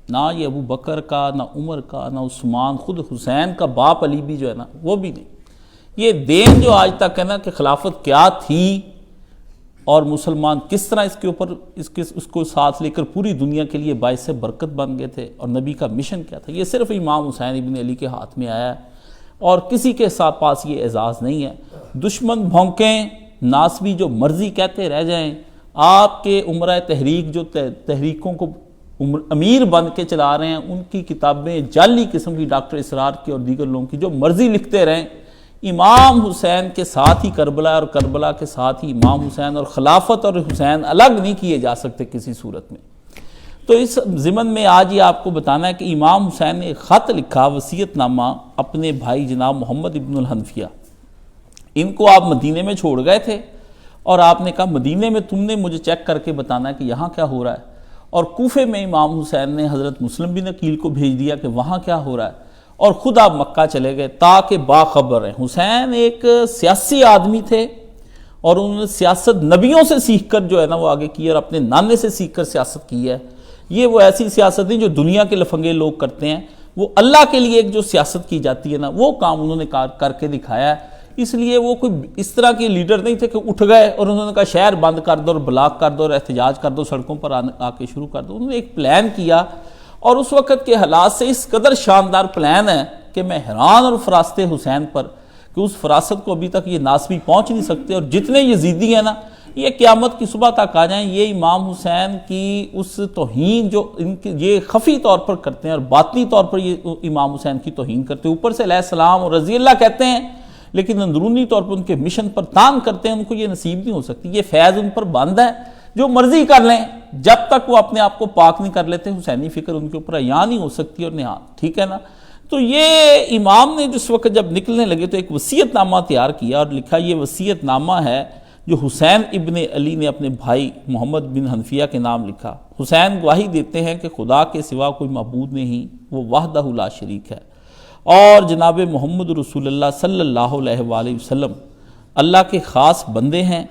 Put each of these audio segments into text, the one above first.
نہ یہ ابو بکر کا، نہ عمر کا، نہ عثمان، خود حسین کا باپ علی بھی جو ہے نا وہ بھی نہیں۔ یہ دین جو آج تک ہے نا کہ خلافت کیا تھی اور مسلمان کس طرح اس کے اوپر اس کو ساتھ لے کر پوری دنیا کے لیے باعث برکت بن گئے تھے، اور نبی کا مشن کیا تھا، یہ صرف امام حسین ابن علی کے ہاتھ میں آیا ہے، اور کسی کے ساتھ پاس یہ اعزاز نہیں ہے۔ دشمن بھونکیں، ناسبی جو مرضی کہتے رہ جائیں، آپ کے عمرہ تحریک جو تحریکوں کو امیر بن کے چلا رہے ہیں، ان کی کتابیں جعلی قسم کی ڈاکٹر اسرار کی اور دیگر لوگوں کی جو مرضی لکھتے رہیں، امام حسین کے ساتھ ہی کربلا اور کربلا کے ساتھ ہی امام حسین، اور خلافت اور حسین الگ نہیں کیے جا سکتے کسی صورت میں۔ تو اس ضمن میں آج یہ آپ کو بتانا ہے کہ امام حسین نے ایک خط لکھا، وصیت نامہ، اپنے بھائی جناب محمد ابن الحنفیہ۔ ان کو آپ مدینے میں چھوڑ گئے تھے، اور آپ نے کہا مدینے میں تم نے مجھے چیک کر کے بتانا ہے کہ یہاں کیا ہو رہا ہے، اور کوفے میں امام حسین نے حضرت مسلم بن عقیل کو بھیج دیا کہ وہاں کیا ہو رہا ہے، اور خود آپ مکہ چلے گئے تاکہ باخبر ہیں۔ حسین ایک سیاسی آدمی تھے، اور انہوں نے سیاست نبیوں سے سیکھ کر جو ہے نا وہ آگے کی، اور اپنے نانے سے سیکھ کر سیاست کی ہے۔ یہ وہ ایسی سیاست نہیں جو دنیا کے لفنگے لوگ کرتے ہیں، وہ اللہ کے لیے ایک جو سیاست کی جاتی ہے نا وہ کام انہوں نے کر کے دکھایا ہے۔ اس لیے وہ کوئی اس طرح کے لیڈر نہیں تھے کہ اٹھ گئے اور انہوں نے کہا شہر بند کر دو اور بلاک کر دو اور احتجاج کر دو، سڑکوں پر آ کے شروع کر دو۔ انہوں نے ایک پلان کیا، اور اس وقت کے حالات سے اس قدر شاندار پلان ہے کہ میں حیران اور فراست حسین پر کہ اس فراست کو ابھی تک یہ ناسبی پہنچ نہیں سکتے، اور جتنے یزیدی ہیں نا یہ قیامت کی صبح تک آ جائیں، یہ امام حسین کی اس توہین جو یہ خفی طور پر کرتے ہیں اور باطنی طور پر یہ امام حسین کی توہین کرتے ہیں، اوپر سے علیہ السلام اور رضی اللہ کہتے ہیں، لیکن اندرونی طور پر ان کے مشن پر تان کرتے ہیں، ان کو یہ نصیب نہیں ہو سکتی۔ یہ فیض ان پر بند ہے، جو مرضی کر لیں، جب تک وہ اپنے آپ کو پاک نہیں کر لیتے حسینی فکر ان کے اوپر عیاں نہیں ہو سکتی اور نہاں، ٹھیک ہے نا۔ تو یہ امام نے جس وقت جب نکلنے لگے تو ایک وصیت نامہ تیار کیا اور لکھا، یہ وصیت نامہ ہے جو حسین ابن علی نے اپنے بھائی محمد بن حنفیہ کے نام لکھا۔ حسین گواہی دیتے ہیں کہ خدا کے سوا کوئی معبود نہیں، وہ وحدہ لا شریک ہے، اور جناب محمد رسول اللہ صلی اللہ علیہ وآلہ وسلم اللہ کے خاص بندے ہیں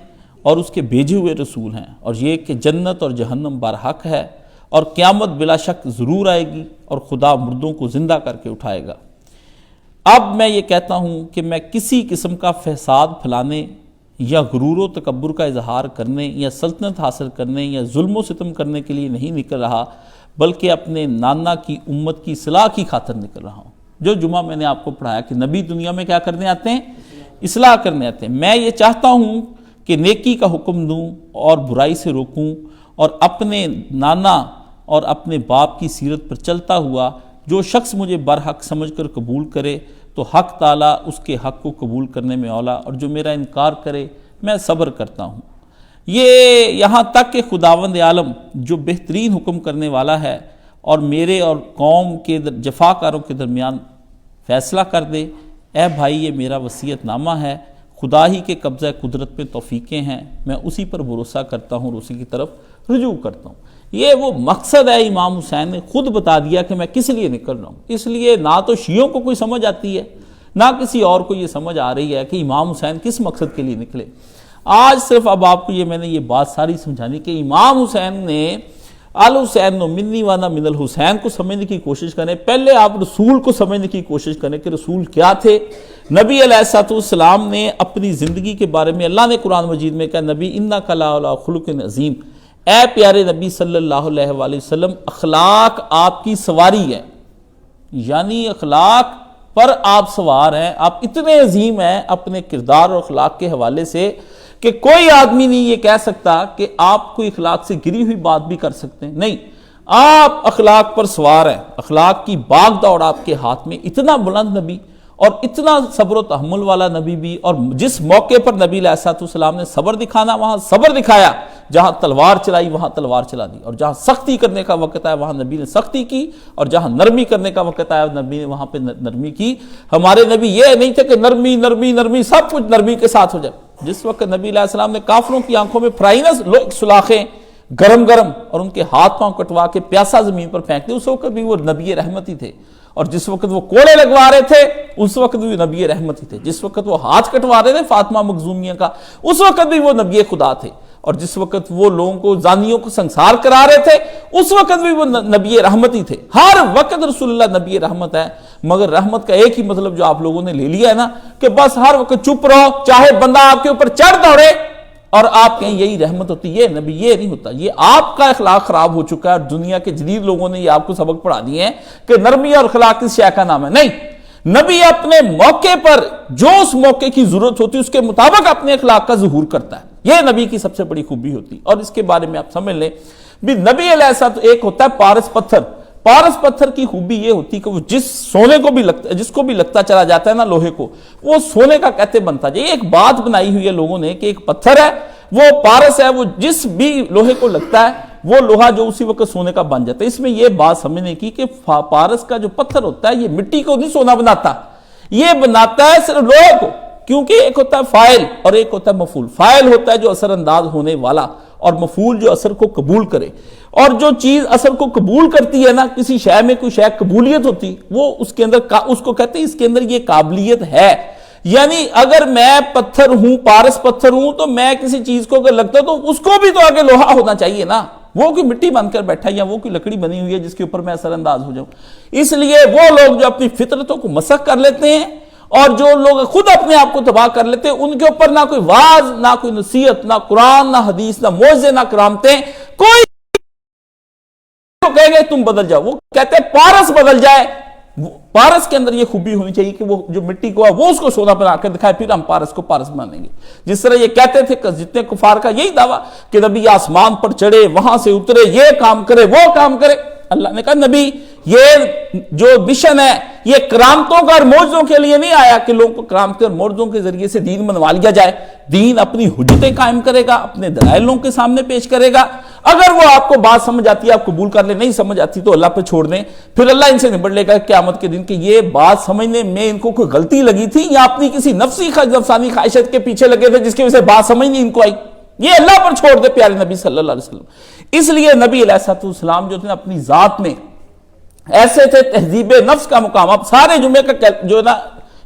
اور اس کے بھیجے ہوئے رسول ہیں، اور یہ کہ جنت اور جہنم برحق ہے، اور قیامت بلا شک ضرور آئے گی، اور خدا مردوں کو زندہ کر کے اٹھائے گا۔ اب میں یہ کہتا ہوں کہ میں کسی قسم کا فساد پھیلانے یا غرور و تکبر کا اظہار کرنے یا سلطنت حاصل کرنے یا ظلم و ستم کرنے کے لیے نہیں نکل رہا، بلکہ اپنے نانا کی امت کی اصلاح کی خاطر نکل رہا ہوں۔ جو جمعہ میں نے آپ کو پڑھایا کہ نبی دنیا میں کیا کرنے آتے ہیں، اصلاح کرنے آتے ہیں۔ میں یہ چاہتا ہوں کہ نیکی کا حکم دوں اور برائی سے روکوں، اور اپنے نانا اور اپنے باپ کی سیرت پر چلتا ہوا جو شخص مجھے برحق سمجھ کر قبول کرے تو حق تعالیٰ اس کے حق کو قبول کرنے میں اولا، اور جو میرا انکار کرے میں صبر کرتا ہوں۔ یہ یہاں تک کہ خداوند عالم جو بہترین حکم کرنے والا ہے اور میرے اور قوم کے جفاکاروں کے درمیان فیصلہ کر دے، اے بھائی یہ میرا وصیت نامہ ہے، خدا ہی کے قبضہ قدرت میں توفیقیں ہیں، میں اسی پر بھروسہ کرتا ہوں اور اسی کی طرف رجوع کرتا ہوں۔ یہ وہ مقصد ہے، امام حسین نے خود بتا دیا کہ میں کس لیے نکل رہا ہوں۔ اس لیے نہ تو شیعوں کو کوئی سمجھ آتی ہے، نہ کسی اور کو یہ سمجھ آ رہی ہے کہ امام حسین کس مقصد کے لیے نکلے۔ آج صرف اب آپ کو میں نے یہ بات ساری سمجھانی کہ امام حسین نے الحسین منی وانا من الحسین کو سمجھنے کی کوشش کریں۔ پہلے آپ رسول کو سمجھنے کی کوشش کریں کہ رسول کیا تھے۔ نبی علیہ السلام نے اپنی زندگی کے بارے میں اللہ نے قرآن مجید میں کہا، نبی انک لعلی خلق عظیم، اے پیارے نبی صلی اللہ علیہ وآلہ وسلم، اخلاق آپ کی سواری ہے، یعنی اخلاق پر آپ سوار ہیں، آپ اتنے عظیم ہیں اپنے کردار اور اخلاق کے حوالے سے کہ کوئی آدمی نہیں یہ کہہ سکتا کہ آپ کوئی اخلاق سے گری ہوئی بات بھی کر سکتے ہیں، نہیں، آپ اخلاق پر سوار ہیں، اخلاق کی باغ دوڑ آپ کے ہاتھ میں۔ اتنا بلند نبی اور اتنا صبر و تحمل والا نبی بھی، اور جس موقع پر نبی علیہ السلام نے صبر دکھانا وہاں صبر دکھایا، جہاں تلوار چلائی وہاں تلوار چلا دی، اور جہاں سختی کرنے کا وقت آیا وہاں نبی نے سختی کی، اور جہاں نرمی کرنے کا وقت آیا نبی نے وہاں پہ نرمی کی۔ ہمارے نبی یہ نہیں تھے کہ نرمی نرمی نرمی سب کچھ نرمی کے ساتھ ہو جائے۔ جس وقت نبی علیہ السلام نے کافروں کی آنکھوں میں فرائی نہ سلاخیں گرم گرم اور ان کے ہاتھ پاؤں کٹوا کے پیاسا زمین پر پھینک دے، اس وقت بھی وہ نبی رحمت ہی تھے، اور جس وقت وہ کوڑے لگوا رہے تھے اس وقت بھی وہ نبی رحمت ہی تھے، جس وقت وہ ہاتھ کٹوا رہے تھے فاطمہ مخزومیہ کا اس وقت بھی وہ نبی خدا تھے۔ اور جس وقت وہ لوگوں کو زانیوں کو سنسار کرا رہے تھے اس وقت بھی وہ نبی رحمت ہی تھے. ہر وقت رسول اللہ نبی رحمت ہے, مگر رحمت کا ایک ہی مطلب جو آپ لوگوں نے لے لیا ہے نا کہ بس ہر وقت چپ رہو, چاہے بندہ آپ کے اوپر چڑھ دوڑے اور آپ کہیں یہی رحمت ہوتی ہے. نبی یہ نہیں ہوتا, یہ آپ کا اخلاق خراب ہو چکا ہے اور دنیا کے جدید لوگوں نے یہ آپ کو سبق پڑھا دیے ہیں کہ نرمی اور اخلاق کس شے کا نام ہے. نہیں, نبی اپنے موقع پر جو اس موقع کی ضرورت ہوتی ہے اس کے مطابق اپنے اخلاق کا ظہور کرتا ہے. یہ نبی کی سب سے بڑی خوبی ہوتی. اور اس کے بارے میں آپ سمجھ لیں بھی نبی علیہ السلام ایک ہوتا ہے پارس پتھر. پارس پتھر کی خوبی یہ ہوتی کہ وہ جس سونے کو بھی لگتا ہے, جس کو بھی لگتا چلا جاتا ہے نا لوہے کو, وہ سونے کا کہتے بنتا جائے. یہ ایک بات بنائی ہوئی ہے لوگوں نے کہ ایک پتھر ہے وہ پارس ہے, وہ جس بھی لوہے کو لگتا ہے وہ لوہا جو اسی وقت سونے کا بن جاتا ہے. اس میں یہ بات سمجھنے کی کہ پارس کا جو پتھر ہوتا ہے یہ مٹی کو نہیں سونا بناتا, یہ بناتا ہے صرف لوہے کو. کیونکہ ایک ہوتا ہے فاعل اور ایک ہوتا ہے مفعول. فاعل ہوتا ہے جو اثر انداز ہونے والا اور مفعول جو اثر کو قبول کرے. اور جو چیز اثر کو قبول کرتی ہے نا, کسی شے میں کوئی شے قبولیت ہوتی, وہ اس کے اندر اس کو کہتے ہیں اس کے اندر یہ قابلیت ہے. یعنی اگر میں پتھر ہوں, پارس پتھر ہوں, تو میں کسی چیز کو اگر لگتا تو اس کو بھی تو آگے لوہا ہونا چاہیے نا. وہ کوئی مٹی بن کر بیٹھا ہے یا وہ کوئی لکڑی بنی ہوئی ہے جس کے اوپر میں اثر انداز ہو جاؤں. اس لیے وہ لوگ جو اپنی فطرتوں کو مسخ کر لیتے ہیں اور جو لوگ خود اپنے آپ کو تباہ کر لیتے ہیں, ان کے اوپر نہ کوئی واعظ, نہ کوئی نصیحت, نہ قرآن, نہ حدیث, نہ معجزے, نہ کرامتیں, کوئی کہے گے تم بدل جاؤ. وہ کہتے ہیں پارس بدل جائے. پارس کے اندر یہ خوبی ہونی چاہیے کہ وہ جو مٹی کو ہے وہ اس کو سونا بنا کر دکھائے, پھر ہم پارس کو پارس بنائیں گے. جس طرح یہ کہتے تھے کہ جتنے کفار کا یہی دعویٰ کہ نبی آسمان پر چڑھے, وہاں سے اترے, یہ کام کرے, وہ کام کرے. اللہ نے کہا نبی یہ جو مشن ہے یہ کرامتوں کا اور معجزوں کے لیے نہیں آیا کہ لوگوں کو کرامتوں اور معجزوں کے ذریعے سے دین منوا لیا جائے. دین اپنی حجتیں قائم کرے گا, اپنے دلائل لوگوں کے سامنے پیش کرے گا. اگر وہ آپ کو بات سمجھ آتی ہے آپ قبول کر لیں, نہیں سمجھ آتی تو اللہ پہ چھوڑ دیں, پھر اللہ ان سے نبڑ لے گا قیامت کے دن کہ یہ بات سمجھنے میں ان کو کوئی غلطی لگی تھی یا اپنی کسی نفسانی خواہشت کے پیچھے لگے تھے جس کی وجہ سے بات سمجھ نہیں ان کو آئی. یہ اللہ پر چھوڑ دے پیارے نبی صلی اللہ علیہ وسلم. اس لیے نبی علیہ السلام جو تھے اپنی ذات میں ایسے تھے, تہذیب نفس کا مقام اب سارے جمعے کا جو ہے نا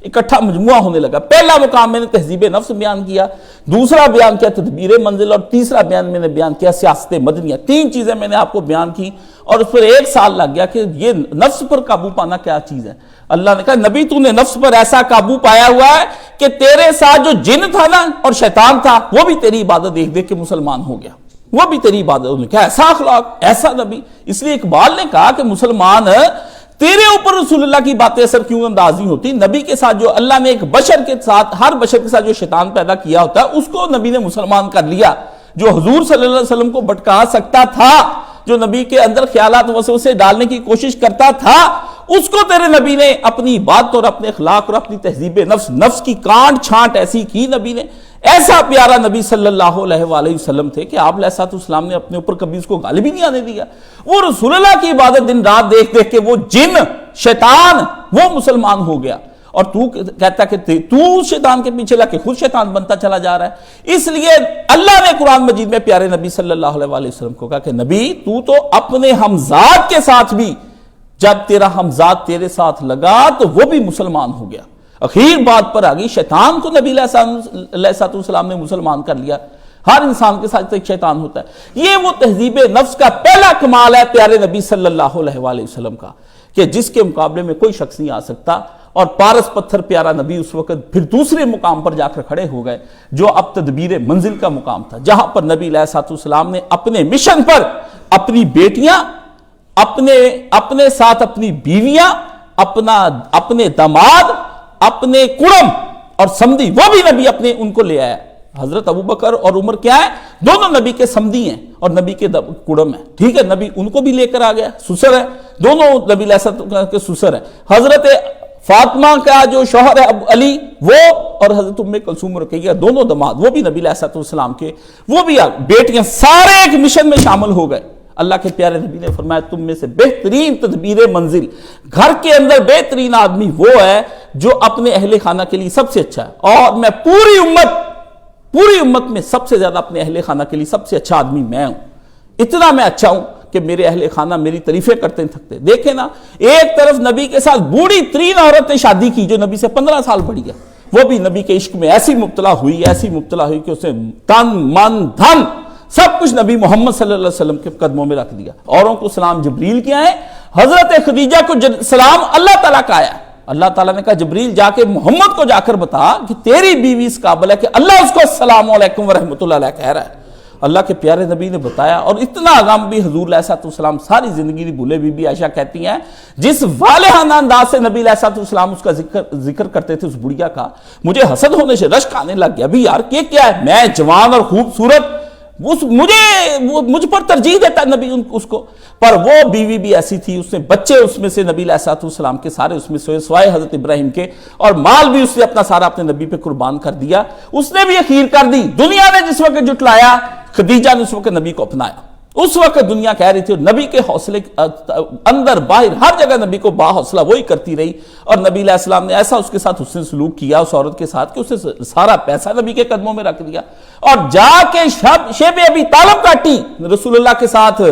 اکٹھا مجموعہ ہونے لگا. پہلا مقام میں نے تہذیب نفس بیان کیا, دوسرا بیان کیا تدبیر منزل, اور تیسرا بیان میں نے بیان کیا سیاست مدنیہ. 3 چیزیں میں نے آپ کو بیان کی اور اس پر 1 سال لگ گیا کہ یہ نفس پر قابو پانا کیا چیز ہے. اللہ نے کہا نبی تو نے نفس پر ایسا قابو پایا ہوا ہے کہ تیرے ساتھ جو جن تھا نا اور شیطان تھا وہ بھی تیری عبادت دیکھ دیکھ کے مسلمان ہو گیا, وہ بھی تیری عبادت. کیا ایسا اخلاق, ایسا نبی. اس لیے اقبال نے کہا کہ مسلمان تیرے اوپر رسول اللہ کی باتیں اثر کیوں انداز نہیں ہوتی. نبی کے ساتھ جو اللہ نے ایک بشر کے ساتھ, ہر بشر کے ساتھ جو شیطان پیدا کیا ہوتا ہے اس کو نبی نے مسلمان کر لیا. جو حضور صلی اللہ علیہ وسلم کو بھٹکا سکتا تھا, جو نبی کے اندر خیالات وسوسے ڈالنے کی کوشش کرتا تھا, اس کو تیرے نبی نے اپنی بات اور اپنے اخلاق اور اپنی تہذیب نفس کی کانٹ چھانٹ ایسی کی. نبی نے ایسا پیارا نبی صلی اللہ علیہ وآلہ وسلم تھے کہ آپ علیہ السلام نے اپنے اوپر کبھی اس کو غالب ہی نہیں آنے دیا. وہ رسول اللہ کی عبادت دن رات دیکھ دیکھ کے وہ جن شیطان وہ مسلمان ہو گیا, اور تو کہتا کہ تو شیطان کے پیچھے لگ کے خود شیطان بنتا چلا جا رہا ہے. اس لیے اللہ نے قرآن مجید میں پیارے نبی صلی اللہ علیہ وآلہ وسلم کو کہا کہ نبی تو اپنے ہمزاد کے ساتھ بھی, جب تیرا ہمزاد تیرے ساتھ لگا تو وہ بھی مسلمان ہو گیا. اخیر بات پر آگئی, شیطان کو نبی علیہ السلام نے مسلمان کر لیا. ہر انسان کے ساتھ ایک شیطان ہوتا ہے. یہ وہ تہذیب نفس کا پہلا کمال ہے پیارے نبی صلی اللہ علیہ وآلہ وسلم کا کہ جس کے مقابلے میں کوئی شخص نہیں آ سکتا. اور پارس پتھر پیارا نبی اس وقت پھر دوسرے مقام پر جا کر کھڑے ہو گئے جو اب تدبیر منزل کا مقام تھا, جہاں پر نبی علیہ السلام نے اپنے مشن پر اپنی بیٹیاں, اپنے ساتھ اپنی بیویاں, اپنے داماد, اپنے کڑم اور سمدی, وہ بھی نبی اپنے ان کو لے آیا. حضرت ابوبکر اور عمر کیا ہے, دونوں نبی کے سمدی ہیں اور نبی کے کڑم ہیں. ٹھیک ہے, نبی ان کو بھی لے کر آ گیا, سسر ہے, دونوں نبی علیہ السلام کے سسر ہیں. حضرت فاطمہ کا جو شوہر ہے علی وہ, اور حضرت ام کلثوم رقیہ دونوں داماد وہ بھی نبی علیہ السلام کے, وہ بھی بیٹیاں, سارے ایک مشن میں شامل ہو گئے. اللہ کے پیارے نبی نے فرمایا تم میں سے بہترین تدبیر منزل, گھر کے اندر بہترین آدمی وہ ہے جو اپنے اہل خانہ کے لیے سب سے اچھا ہے, اور میں پوری امت میں سب سے زیادہ اپنے اہل خانہ کے لیے سب سے اچھا آدمی میں ہوں. اتنا میں اچھا ہوں کہ میرے اہل خانہ میری تعریفیں کرتے تھکتے. دیکھیں نا, ایک طرف نبی کے ساتھ بوڑھی ترین عورت نے شادی کی جو نبی سے 15 سال بڑی ہے, وہ بھی نبی کے عشق میں ایسی مبتلا ہوئی کہ اسے تن من دھن سب کچھ نبی محمد صلی اللہ علیہ وسلم کے قدموں میں رکھ دیا. اوروں کو سلام جبریل کے آئے, حضرت خدیجہ کو سلام اللہ تعالیٰ کا آیا. اللہ تعالیٰ نے کہا جبریل جا کے محمد کو جا کر بتا کہ تیری بیوی اس قابل ہے کہ اللہ اس کو السلام علیکم ورحمۃ اللہ علیہ کہہ رہا ہے. اللہ کے پیارے نبی نے بتایا, اور اتنا غم بھی حضور علیہ السلام ساری زندگی نہیں بھولے. بی بی عائشہ کہتی ہیں جس والہانہ انداز سے نبی علیہ السلام اس کا ذکر کرتے تھے اس بڑھیا کا, مجھے حسد ہونے سے رشک آنے لگ گیا. بھی یار یہ کیا ہے, میں جوان اور خوبصورت, مجھ پر ترجیح دیتا ہے نبی اس کو. پر وہ بیوی بھی ایسی تھی, اس نے بچے اس میں سے نبی علیہ السلام کے سارے اس میں سے سوائے حضرت ابراہیم کے, اور مال بھی اس نے اپنا سارا اپنے نبی پہ قربان کر دیا. اس نے بھی اخیر کر دی. دنیا نے جس وقت جٹلایا, خدیجہ نے اس وقت نبی کو اپنایا. اس وقت دنیا کہہ رہی تھی, اور نبی کے حوصلے اندر باہر ہر جگہ نبی کو با حوصلہ وہی کرتی رہی. اور نبی علیہ السلام نے ایسا اس کے ساتھ حسن سلوک کیا اس عورت کے ساتھ کہ اس نے سارا پیسہ نبی کے قدموں میں رکھ دیا, اور جا کے شیب ابی طالب کاٹی رسول اللہ کے ساتھ.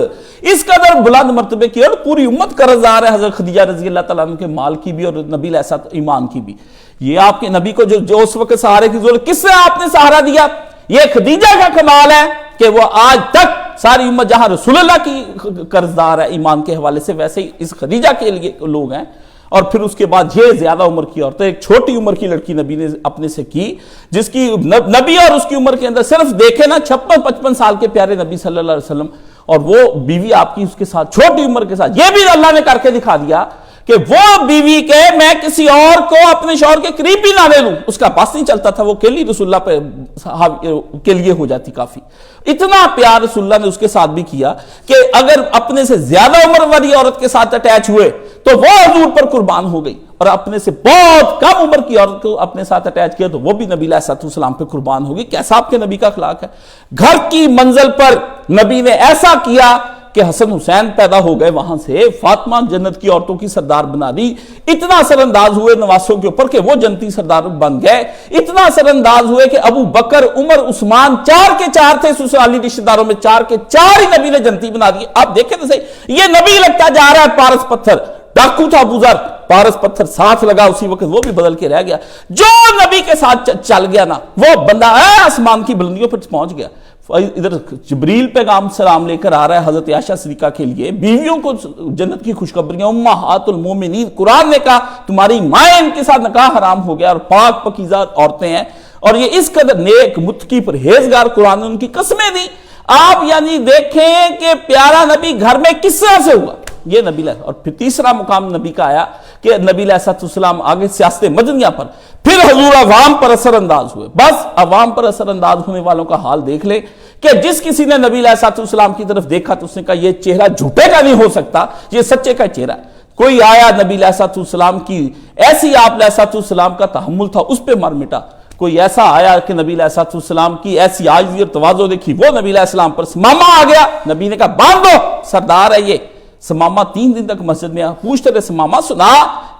اس قدر بلند مرتبے کی, اور پوری امت قرض دار ہے حضرت خدیجہ رضی اللہ تعالیٰ عنہ کے مال کی بھی اور نبی علیہ السلام ایمان کی بھی. یہ آپ کے نبی کو جو اس وقت سہارے کی ضرورت, کس سے آپ نے سہارا دیا؟ یہ خدیجہ کا کمال ہے کہ وہ آج تک ساری امت جہاں رسول اللہ کی قرض دار ہے ایمان کے حوالے سے, ویسے ہی اس خدیجہ کے لیے لوگ ہیں. اور پھر اس کے بعد یہ زیادہ عمر کی عورت, ایک چھوٹی عمر کی لڑکی نبی نے اپنے سے کی, جس کی نبی اور اس کی عمر کے اندر صرف دیکھے نا 56-55 سال کے پیارے نبی صلی اللہ علیہ وسلم, اور وہ بیوی آپ کی اس کے ساتھ چھوٹی عمر کے ساتھ. یہ بھی اللہ نے کر کے دکھا دیا کہ وہ بیوی کے میں کسی اور کو اپنے شوہر کے قریب بھی نہ لے لوں, اس کا پاس نہیں چلتا تھا, وہ اکیلی رسول اللہ پہ کے لیے ہو جاتی کافی. اتنا پیار رسول اللہ نے اس کے ساتھ بھی کیا کہ اگر اپنے سے زیادہ عمر والی عورت کے ساتھ اٹیچ ہوئے تو وہ حضور پر قربان ہو گئی, اور اپنے سے بہت کم عمر کی عورت کو اپنے ساتھ اٹیچ کیا تو وہ بھی نبی علیہ السلام پہ قربان ہوگی. کیسا آپ کے نبی کا اخلاق ہے. گھر کی منزل پر نبی نے ایسا کیا کہ حسن حسین پیدا ہو گئے, وہاں سے فاطمہ جنت کی عورتوں کی سردار بنا دی. اتنا اثر انداز ہوئے نواسوں کے اوپر کہ وہ جنتی سردار بن گئے. اتنا اثر انداز ہوئے کہ ابو بکر, عمر, عثمان 4 کے 4 تھے سسرالی رشتہ داروں میں, 4 کے 4 ہی نبی نے جنتی بنا دی. آپ دیکھیں تو صحیح, یہ نبی لگتا جا رہا ہے پارس پتھر. ڈاکو تھا ابو ذر, پارس پتھر ساتھ لگا اسی وقت, وہ بھی بدل کے رہ گیا. جو نبی کے ساتھ چل گیا نا, وہ بندہ آسمان کی بلندیوں پر پہنچ گیا. ادھر جبریل پیغام سلام لے کر آ رہا ہے حضرت عائشہ صدیقہ کے لیے, بیویوں کو جنت کی خوشخبریاں. امہات المومنین, قرآن نے کہا تمہاری مائیں ان کے ساتھ نکاح حرام ہو گیا, اور پاک پاکیزہ عورتیں ہیں, اور یہ اس قدر نیک متقی پرہیزگار, قرآن نے ان کی قسمیں دی. آپ یعنی دیکھیں کہ پیارا نبی گھر میں کس طرح سے ہوا یہ نبی علیہ. اور پھر تیسرا مقام نبی کا آیا کہ نبی علیہ السلام آگے سیاست مدنیہ پر, پھر حضور عوام پر اثر انداز ہوئے. بس عوام پر اثر انداز ہونے والوں کا حال دیکھ لے کہ جس کسی نے نبی علیہ السلام کی طرف دیکھا تو اس نے کہا یہ چہرہ جھوٹے کا نہیں ہو سکتا, یہ سچے کا چہرہ ہے. کوئی آیا نبی علیہ السلام کی ایسی آپ علیہ السلام کا تحمل تھا اس پہ مر مٹا. کوئی ایسا آیا کہ نبی علیہ السلام کی ایسی عاجزی اور تواضع دیکھی, وہ نبی علیہ السلام پر سمامہ آ گیا. نبی نے کہا باندھ دو, سردار ہے یہ. سمامہ 3 دن تک مسجد میں پوچھتے رہے, سمامہ سنا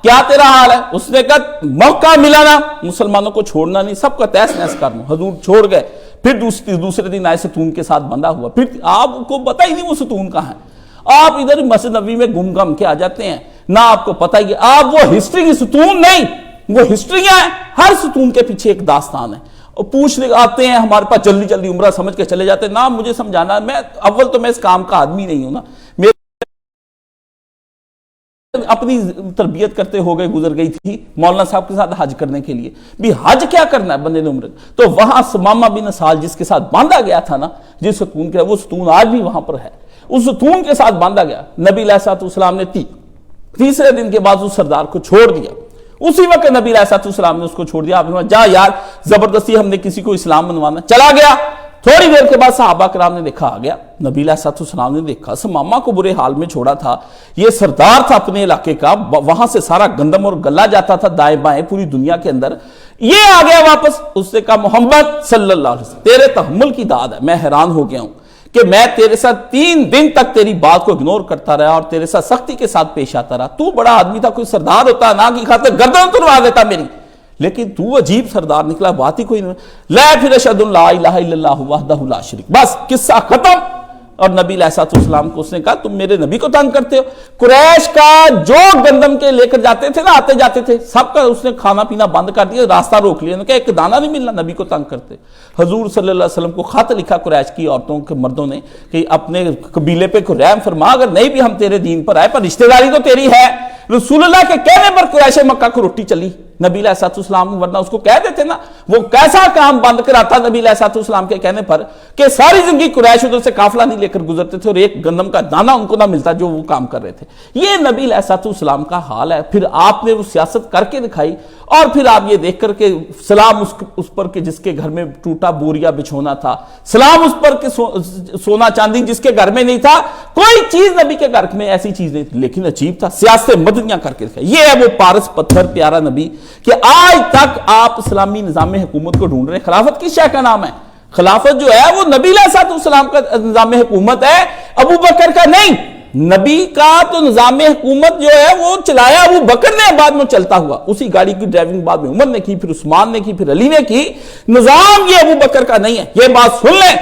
کیا تیرا حال ہے؟ اس نے کہا موقع ملا نا مسلمانوں کو چھوڑنا نہیں, سب کا تیس نیس کر لوں. حضور چھوڑ گئے. پھر دوسرے دن آئے ستون کے ساتھ بندھا ہوا. پھر آپ کو پتہ ہی نہیں وہ ستون کہاں ہے. آپ ادھر مسجد نبوی میں گم گم کے آ جاتے ہیں, نہ آپ کو پتہ ہی. آپ وہ ہسٹری کی ستون نہیں, وہ ہسٹریاں ہیں, ہر ستون کے پیچھے ایک داستان ہے. اور پوچھنے آتے ہیں ہمارے پاس, جلدی جلدی عمرہ سمجھ کے چلے جاتے ہیں. نہ مجھے سمجھانا, میں اول تو میں اس کام کا آدمی نہیں ہوں نا, اپنی تربیت کرتے ہو گئے گزر گئی تھی مولانا صاحب کے ساتھ حج کرنے کے لیے. بھی حج کیا کرنا ہے بندے نے عمرہ, تو وہاں سمامہ بن سال جس کے ساتھ باندھا گیا تھا نا, جس ستون کے, وہ ستون آج بھی وہاں پر ہے. اس ستون کے ساتھ باندھا گیا. نبی علیہ السلام نے تیسرے دن کے بعد اس سردار کو چھوڑ دیا. اسی وقت نبی علیہ السلام نے اس کو چھوڑ دیا. آپ نے کہا جا یار, زبردستی ہم نے کسی کو اسلام منوانا. چلا گیا. تھوڑی دیر کے بعد صحابہ کرام نے دیکھا آ گیا. نبی علیہ السلام نے دیکھا سمامہ کو برے حال میں چھوڑا تھا, یہ سردار تھا اپنے علاقے کا, وہاں سے سارا گندم اور گلا جاتا تھا دائیں بائیں پوری دنیا کے اندر. یہ آ گیا واپس. اس نے کہا محمد صلی اللہ علیہ وسلم تیرے تحمل کی داد ہے, میں حیران ہو گیا ہوں کہ میں تیرے ساتھ 3 دن تک تیری بات کو اگنور کرتا رہا اور تیرے ساتھ سختی کے ساتھ پیش آتا رہا. تو بڑا آدمی تھا, کوئی سردار ہوتا نا کی خاطر گردن تروا دیتا میری, لیکن تو عجیب سردار نکلا, بات ہی کوئی نہیں. لا پھر اشہد لا الہ الا اللہ وحدہ لا شریک, بس قصہ ختم. اور نبی علیہ السلام کو اس نے کہا تم میرے نبی کو تنگ کرتے ہو. قریش کا جو گندم کے لے کر جاتے تھے نا آتے جاتے تھے سب کا اس نے کھانا پینا بند کر دیا, راستہ روک لیا, کہ ایک دانہ نہیں ملنا, نبی کو تنگ کرتے. حضور صلی اللہ علیہ وسلم کو خط لکھا قریش کی عورتوں کے مردوں نے کہ اپنے قبیلے پہ رحم فرما, اگر نہیں بھی ہم تیرے دین پر آئے پر رشتہ داری تو تیری ہے. رسول اللہ کے کہنے پر قریش مکہ کو روٹی چلی نبی علیہ السلام, ورنہ اس کو کہہ دیتے نا. وہ کیسا کام بند کراتا نبی علیہ السلام کے کہنے پر کہ ساری زندگی قریش ادھر سے قافلہ نہیں لے کر گزرتے تھے اور ایک گندم کا دانہ ان کو نہ ملتا جو وہ کام کر رہے تھے. یہ نبی علیہ السلام کا حال ہے. پھر آپ نے وہ سیاست کر کے دکھائی, اور پھر آپ یہ دیکھ کر کہ سلام اس پر کہ جس کے گھر میں ٹوٹا بوریا بچھونا تھا, سلام اس پر کہ سونا چاندی جس کے گھر میں نہیں تھا, کوئی چیز نبی کے گھر میں ایسی چیز نہیں تھی, لیکن عجیب تھا, سیاست مدنیاں کر کے دکھائی. یہ ہے وہ پارس پتھر پیارا نبی کہ آج تک آپ اسلامی نظام حکومت کو ڈھونڈ رہے ہیں. خلافت کس شے کا نام ہے؟ خلافت جو ہے وہ نبی علیہ السلام کا نظام حکومت ہے, ابو بکر کا نہیں. نبی کا تو نظام حکومت جو ہے وہ چلایا ابو بکر نے, بعد میں چلتا ہوا اسی گاڑی کی ڈرائیونگ بعد میں عمر نے کی, پھر عثمان نے کی, پھر علی نے کی. نظام یہ ابو بکر کا نہیں ہے. یہ بات سن لیں,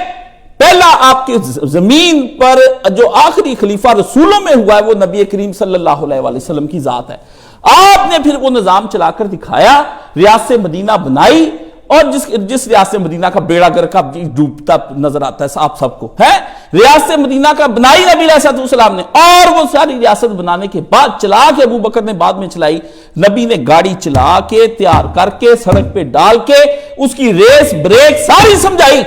پہلا آپ کے زمین پر جو آخری خلیفہ رسولوں میں ہوا ہے وہ نبی کریم صلی اللہ علیہ وسلم کی ذات ہے. آپ نے پھر وہ نظام چلا کر دکھایا, ریاست مدینہ بنائی, اور جس ریاست مدینہ کا بیڑا گر کا ڈوبتا نظر آتا ہے آپ سب کو ہے, ریاست مدینہ کا بنائی نبی علیہ السلام نے, اور وہ ساری ریاست بنانے کے بعد چلا کے ابو بکر نے بعد میں چلائی. نبی نے گاڑی چلا کے تیار کر کے سڑک پہ ڈال کے اس کی ریس بریک ساری سمجھائی,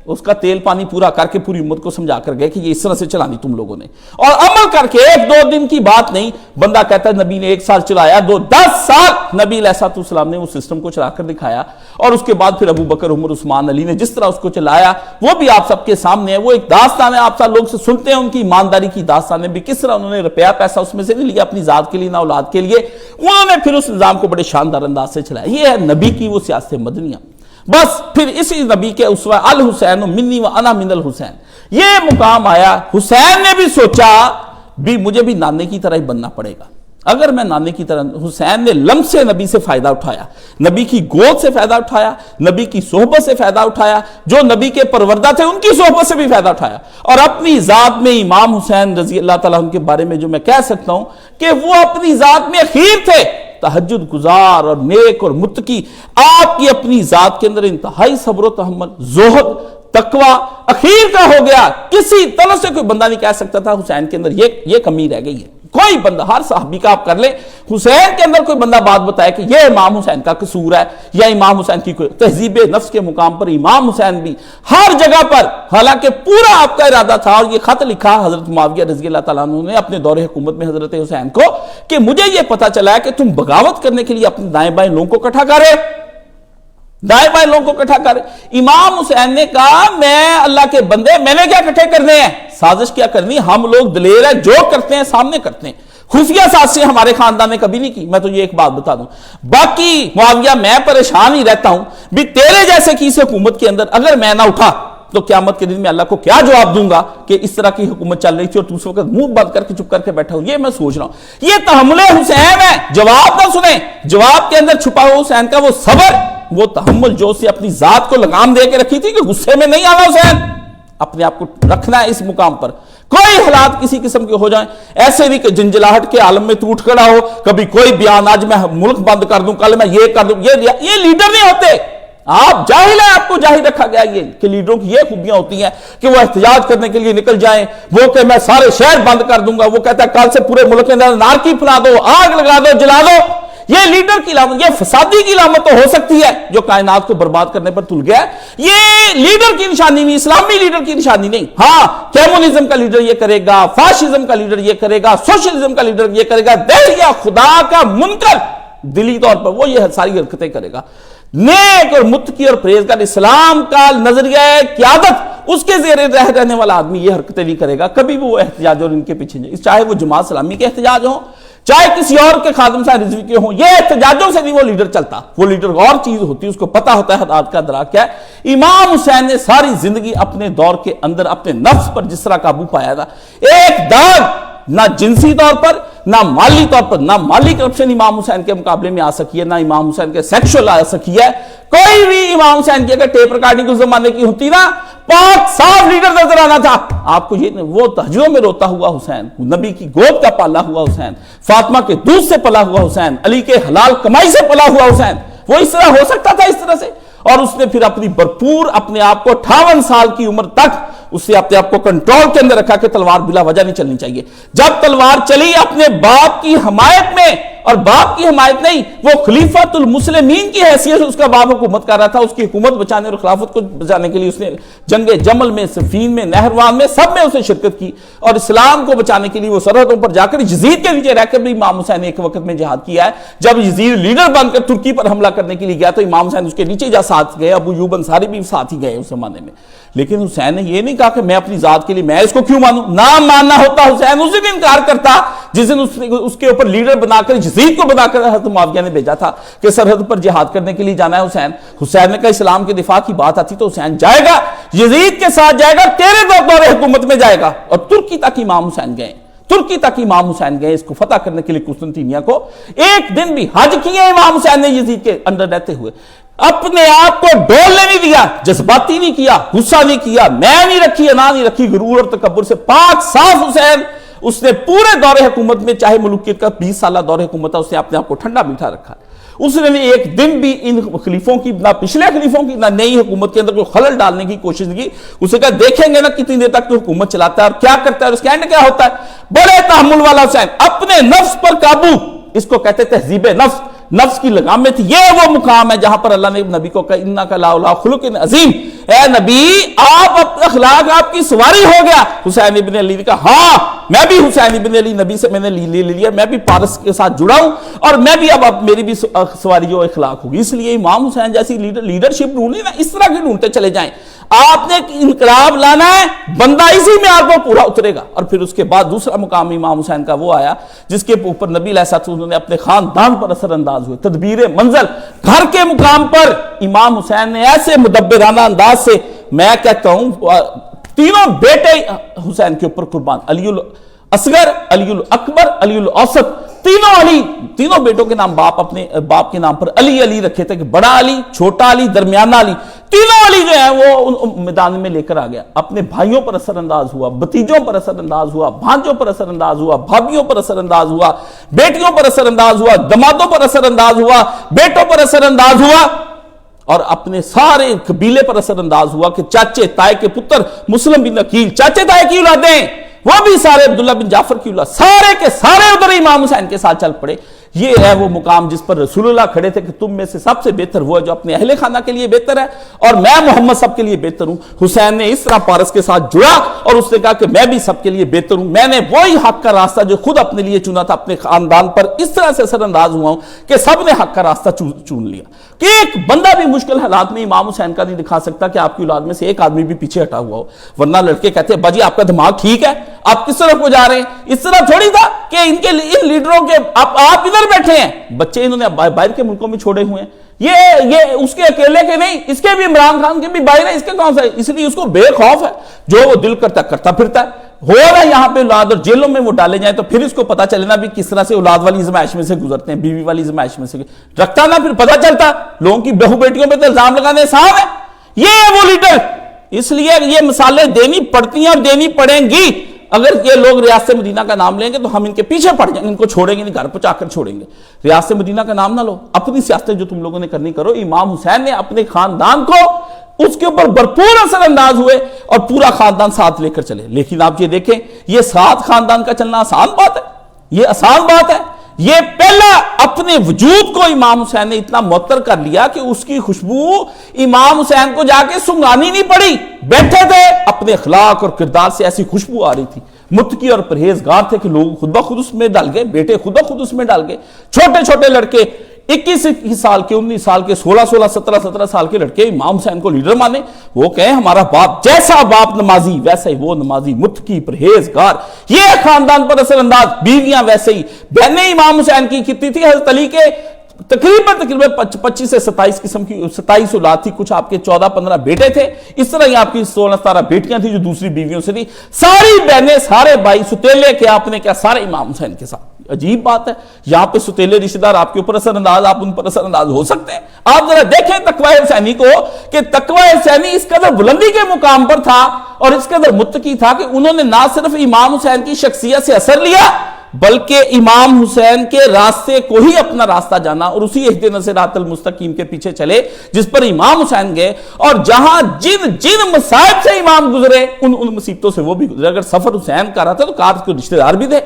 اس کا تیل پانی پورا کر کے پوری امت کو سمجھا کر گئے کہ یہ اس طرح سے چلانی تم لوگوں نے, اور عمل کر کے ایک دو دن کی بات نہیں. بندہ کہتا ہے نبی نے 1 سال چلایا, 10 سال نبی علیہ السلام نے اس سسٹم کو چلا کر دکھایا. اور اس کے بعد پھر ابو بکر, عمر, عثمان, علی نے جس طرح اس کو چلایا وہ بھی آپ سب کے سامنے ہے. وہ ایک داستان ہے, آپ سب لوگ سے سنتے ہیں ان کی ایمانداری کی داستانیں بھی, کس طرح انہوں نے روپیہ پیسہ اس میں سے نہیں لیا اپنی ذات کے لیے نہ اولاد کے لیے. انہوں نے پھر اس نظام کو بڑے شاندار انداز سے چلایا. یہ ہے نبی کی وہ سیاست مدنیہ. بس پھر اسی نبی کے اسوہ الحسین منی و انا من الحسین یہ مقام آیا. حسین نے بھی سوچا بھی مجھے بھی نانے کی طرح ہی بننا پڑے گا. اگر میں نانے کی طرح, حسین نے لمس سے نبی سے فائدہ اٹھایا, نبی کی گود سے فائدہ اٹھایا, نبی کی صحبت سے فائدہ اٹھایا, جو نبی کے پروردہ تھے ان کی صحبت سے بھی فائدہ اٹھایا. اور اپنی ذات میں امام حسین رضی اللہ تعالیٰ عنہ کے بارے میں جو میں کہہ سکتا ہوں کہ وہ اپنی ذات میں اخیر تھے, تہجد گزار اور نیک اور متقی. آپ کی اپنی ذات کے اندر انتہائی صبر و تحمل, زہد, تقوی اخیر کا ہو گیا. کسی طرح سے کوئی بندہ نہیں کہہ سکتا تھا حسین کے اندر یہ کمی رہ گئی ہے. کوئی بندہ, ہر صحابی کا آپ کر لیں, حسین کے اندر کوئی بندہ بات بتائے کہ یہ امام حسین کا قصور ہے یا امام حسین کی کوئی تہذیب نفس کے مقام پر امام حسین بھی ہر جگہ پر, حالانکہ پورا آپ کا ارادہ تھا. اور یہ خط لکھا حضرت معاویہ رضی اللہ تعالیٰ عنہ نے اپنے دور حکومت میں حضرت حسین کو کہ مجھے یہ پتا چلا ہے کہ تم بغاوت کرنے کے لیے اپنے دائیں بائیں لوگوں کو اکٹھا کرے, دائیں بائیں لوگوں کو اکٹھا کرے. امام حسین نے کہا میں اللہ کے بندے, میں نے کیا اکٹھے کرنے ہیں, سازش کیا کرنی, ہم لوگ دلیر ہیں, جو کرتے ہیں سامنے کرتے ہیں. خفیہ سازشیں ہمارے خاندان نے کبھی نہیں کی. میں تو یہ ایک بات بتا دوں, باقی معاویہ میں پریشان ہی رہتا ہوں بھی تیرے جیسے کی اس حکومت کے اندر اگر میں نہ اٹھا تو قیامت کے دن میں اللہ کو کیا جواب دوں گا کہ اس طرح کی حکومت چل رہی تھی اور تم اس وقت منہ بند کر کے چپ کر کے بیٹھا ہوں. یہ میں سوچ رہا ہوں. یہ تحمل حسین ہے. جواب نہ سنیں, جواب کے اندر چھپا ہوا حسین کا وہ صبر, وہ تحمل جو اسے اپنی ذات کو لگام دے کے رکھی تھی کہ غصے میں نہیں آنا, حسین اپنے آپ کو رکھنا ہے اس مقام پر. کوئی حالات کسی قسم کے ہو جائیں, ایسے بھی کہ جنجلاہٹ کے عالم میں تو اٹھ کھڑا ہو, کبھی کوئی بیان, آج میں ملک بند کر دوں, کل میں یہ کر دوں, یہ لیڈر نہیں ہوتے. آپ جاہل ہیں, آپ کو جاہل رکھا گیا یہ کہ لیڈروں کی یہ خوبیاں ہوتی ہیں کہ وہ احتجاج کرنے کے لیے نکل جائیں, وہ کہ میں سارے شہر بند کر دوں گا, وہ کہتا ہے کل سے پورے ملک کے اندر نارکی پھیلا دو, آگ لگا دو, جلا دو. یہ لیڈر کی علامت, یہ فسادی کی علامت تو ہو سکتی ہے جو کائنات کو برباد کرنے پر تل گیا. یہ لیڈر کی نشانی نہیں, اسلامی لیڈر کی نشانی نہیں. ہاں کمیونزم کا لیڈر یہ کرے گا, فاشزم کا لیڈر یہ کرے گا, سوشلزم کا لیڈر یہ کرے گا, دہیا خدا کا منکر دلی طور پر وہ یہ ساری حرکتیں کرے گا. نیک اور متقی اور پرہیزگار اسلام کا نظریہ قیادت اس کے زیر رہنے والا آدمی یہ حرکتیں نہیں کرے گا. کبھی بھی وہ احتجاج اور ان کے پیچھے نہیں, چاہے وہ جماعت اسلامی کے احتجاج ہوں, چاہے کسی اور کے خادم صاحب رضوی کے ہوں, یہ احتجاجوں سے نہیں وہ لیڈر چلتا. وہ لیڈر اور چیز ہوتی ہے, اس کو پتا ہوتا ہے حالات کا ادراک کیا ہے. امام حسین نے ساری زندگی اپنے دور کے اندر اپنے نفس پر جس طرح قابو پایا تھا, ایک داغ نہ جنسی طور پر نہ مالی طور پر نہ مالی کرپشن امام حسین کے مقابلے میں آ سکی ہے، نہ امام حسین کے سیکشل آ سکی ہے. کوئی بھی امام حسین کی اگر ٹیپ ریکارڈنگ اس زمانے کی ہوتی نا، پاک صاف لیڈر نظر آنا تھا آپ کو. یہ وہ تہجدوں میں روتا ہوا حسین، نبی کی گود کا پالا ہوا حسین، فاطمہ کے دودھ سے پلا ہوا حسین، علی کے حلال کمائی سے پلا ہوا حسین، وہ اس طرح ہو سکتا تھا اس طرح سے؟ اور اس نے پھر اپنی بھرپور اپنے آپ کو 58 سال کی عمر تک اس نے اپنے آپ کو کنٹرول کے اندر رکھا کہ تلوار بلا وجہ نہیں چلنی چاہیے. جب تلوار چلی اپنے باپ کی حمایت میں، اور باپ کی حمایت نہیں، وہ خلیفۃ المسلمین کی حیثیت سے اس کا باپ حکومت کر رہا تھا. اس کی حکومت بچانے اور خلافت کو بچانے کے لیے اس نے جنگ جمل میں، صفین میں، نہروان میں، سب میں اس نے شرکت کی. اور اسلام کو بچانے کے لیے وہ سرحدوں پر جا کر یزید کے نیچے رہ کر بھی امام حسین نے ایک وقت میں جہاد کیا ہے. جب یزید لیڈر بن کر ترکی پر حملہ کرنے کے لیے گیا تو امام حسین اس کے نیچے جا ساتھ گئے. ابو ایوب انصاری بھی ساتھ ہی گئے اس زمانے میں. لیکن حسین نے یہ نہیں کہا کہ میں اپنی ذات کے لیے میں اس کو کیوں مانوں. نہ ماننا ہوتا حسین اس دن انکار کرتا جس دن اس کے اوپر لیڈر بنا کر یزید کو بنا کر حضرت معاویہ نے بھیجا تھا کہ سرحد پر جہاد کرنے کے لیے جانا ہے. حسین نے کہا اسلام کے دفاع کی بات آتی تو حسین جائے گا، یزید کے ساتھ جائے گا، تیرے دور حکومت میں جائے گا. اور ترکی تک امام حسین گئے، ترکی تک امام حسین گئے اس کو فتح کرنے کے لیے، قسطنطینیہ کو. ایک دن بھی حج کیے امام حسین نے یزید کے اندر رہتے ہوئے. اپنے آپ کو ڈولنے نہیں دیا، جذباتی نہیں کیا، غصہ نہیں کیا، میں نہیں رکھی، انا نہیں رکھی، غرور اور تکبر سے پاک صاف حسین. اس نے پورے دور حکومت میں، چاہے ملوکیت کا 20 سالہ دور حکومت تھا، اس نے اپنے آپ کو ٹھنڈا میٹھا رکھا. اس نے ایک دن بھی ان خلیفوں کی، نہ پچھلے خلیفوں کی، نہ نئی حکومت کے اندر کوئی خلل ڈالنے کی کوشش نہیں کی. اسے کہا دیکھیں گے نا کتنی دیر تک تو حکومت چلاتا ہے اور کیا کرتا ہے اور اس کا اینڈ کیا ہوتا ہے. بڑے تحمل والا حسین، اپنے نفس پر قابو، اس کو کہتے تہذیب نفس. نفس کی لگام میں تھی. یہ وہ مقام ہے جہاں پر اللہ نے نبی کو کہا انک لعلی خلق عظیم، اے نبی آپ اخلاق آپ کی سواری ہو گیا. حسین ابن علی نے کہا ہاں میں بھی حسین ابن علی نبی سے میں نے لے لیا، میں بھی پارس کے ساتھ جڑا ہوں اور میں بھی اب میری بھی سواری جو اخلاق ہوگی. اس لیے امام حسین جیسی لیڈرشپ ڈھونڈی نا، اس طرح کی ڈھونڈتے چلے جائیں. آپ نے انقلاب لانا ہے، بندہ اسی میں آپ کو پورا اترے گا. اور پھر اس کے بعد دوسرا مقام امام حسین کا وہ آیا جس کے اوپر نبی علیہ السلام نے اپنے خاندان پر اثر انداز ہوئے. تدبیر منزل، گھر کے مقام پر امام حسین نے ایسے مدبرانہ انداز سے، میں کہتا ہوں تینوں بیٹے حسین کے اوپر قربان، علی الاصغر، علی الاکبر، علی الاوسط، تینوں علی، تینوں بیٹوں کے نام باپ اپنے باپ کے نام پر علی علی رکھے تھے کہ بڑا علی، چھوٹا علی، درمیانہ علی. تینوں علی جو ہیں وہ میدان میں لے کر آ گیا. اپنے بھائیوں پر اثر انداز ہوا، بتیجوں پر اثر انداز ہوا، بھانجوں پر اثر انداز ہوا، بھابھیوں پر اثر انداز ہوا، بیٹیوں پر اثر انداز ہوا، دمادوں پر اثر انداز ہوا، بیٹوں پر اثر انداز ہوا، اور اپنے سارے قبیلے پر اثر انداز ہوا کہ چاچے تائے کے پتر مسلم بن عقیل، چاچے تائے کی اولادیں، وہ بھی سارے عبداللہ بن جعفر کی اولاد، سارے کے سارے ادھر امام حسین کے ساتھ چل پڑے. یہ ہے وہ مقام جس پر رسول اللہ کھڑے تھے کہ تم میں سے سب سے بہتر وہ ہے جو اپنے اہل خانہ کے لیے بہتر ہے اور میں محمد سب کے لیے بہتر ہوں. حسین نے اس طرح پارس کے ساتھ جڑا اور اس نے کہا کہ میں بھی سب کے لیے بہتر ہوں. میں نے وہی حق کا راستہ جو خود اپنے لیے چنا تھا، اپنے خاندان پر اس طرح سے اثر انداز ہوا ہوں کہ سب نے حق کا راستہ چن لیا. کہ ایک بندہ بھی مشکل حالات میں امام حسین کا نہیں دکھا سکتا کہ آپ کی اولاد میں سے ایک آدمی بھی پیچھے ہٹا ہوا ہو. ورنہ لڑکے کہتے ہیں باجی آپ کا دماغ ٹھیک ہے، آپ کس طرف کو جا رہے ہیں؟ اس طرح تھوڑی تھا کہ ان لیڈروں کے آپ ادھر بیٹھے ہیں. بچے انہوں نے باہر کے ملکوں میں چھوڑے ہوئے ہیں. یہ اس کے اکیلے کے نہیں، اس کے بھی عمران خان کے بھی باہر ہے، اس کے کون سا ہے؟ اس لیے اس کو بے خوف ہے، جو وہ دل کرتا پھرتا ہے. ہو رہا ہے یہاں پہ اولاد اور جیلوں میں وہ ڈالے جائیں تو پھر اس کو پتا چلے نا بھی کس طرح سے اولاد والی ازمائش میں سے گزرتے ہیں، بیوی والی ازمائش میں سے رکھتا نا، پھر پتا چلتا لوگوں کی بہو بیٹیوں پہ تو الزام لگانے صاحب ہے. یہ ہے وہ لیڈر. اس لیے یہ مثالیں دینی پڑتی ہیں اور دینی پڑیں گی. اگر یہ لوگ ریاست مدینہ کا نام لیں گے تو ہم ان کے پیچھے پڑ جائیں گے، ان کو چھوڑیں گے نہیں، گھر پہنچا کر چھوڑیں گے. ریاست مدینہ کا نام نہ لو، اپنی سیاستیں جو تم لوگوں نے کرنی کرو. امام حسین نے اپنے خاندان کو اس کے اوپر بھرپور اثر انداز ہوئے اور پورا خاندان ساتھ لے کر چلے. لیکن آپ یہ دیکھیں، یہ ساتھ خاندان کا چلنا آسان بات ہے؟ یہ آسان بات ہے؟ یہ پہلا اپنے وجود کو امام حسین نے اتنا معطر کر لیا کہ اس کی خوشبو امام حسین کو جا کے سنگانی نہیں پڑی. بیٹھے تھے، اپنے اخلاق اور کردار سے ایسی خوشبو آ رہی تھی. متقی اور پرہیزگار تھے کہ لوگ خود بخود اس میں ڈال گئے، بیٹے خود بخود اس میں ڈال گئے. چھوٹے چھوٹے لڑکے 21 سال کے، 19 سال کے، 16 17 سال کے لڑکے امام حسین کو لیڈر مانے. وہ کہیں ہمارا باپ جیسا باپ نمازی ویسا ہی وہ نمازی، متقی پرہیزگار. یہ خاندان پر اثر انداز. بیویاں ویسے ہی. بہنیں امام حسین کی کتنی تھی؟ حضرت علی کے تقریباً 25 سے 27 قسم کی 27 اولاد تھی، کچھ آپ کے 14-15 بیٹے تھے، اس طرح ہی آپ کی 16-17 بیٹیاں تھیں جو دوسری بیویوں سے تھی، ساری بہنیں سارے بھائی ستیلے کے آپ نے کیا سارے امام حسین کے ساتھ۔ عجیب بات ہے، یہاں پہ ستیلے رشتہ دار آپ کے اوپر اثر انداز، آپ ان پر اثر انداز ہو سکتے ہیں؟ آپ ذرا دیکھیں تقوی حسینی کو کہ تقوی حسینی اس قدر بلندی کے مقام پر تھا اور اس قدر متقی تھا کہ انہوں نے نہ صرف امام حسین کی شخصیت سے اثر لیا بلکہ امام حسین کے راستے کو ہی اپنا راستہ جانا اور اسی اہدنا الصراط المستقیم کے پیچھے چلے جس پر امام حسین گئے، اور جہاں جن مصائب سے امام گزرے ان مصیبتوں سے وہ بھی گزرے۔ اگر سفر حسین کا رہا تھا تو کار کے رشتہ دار بھی تھے،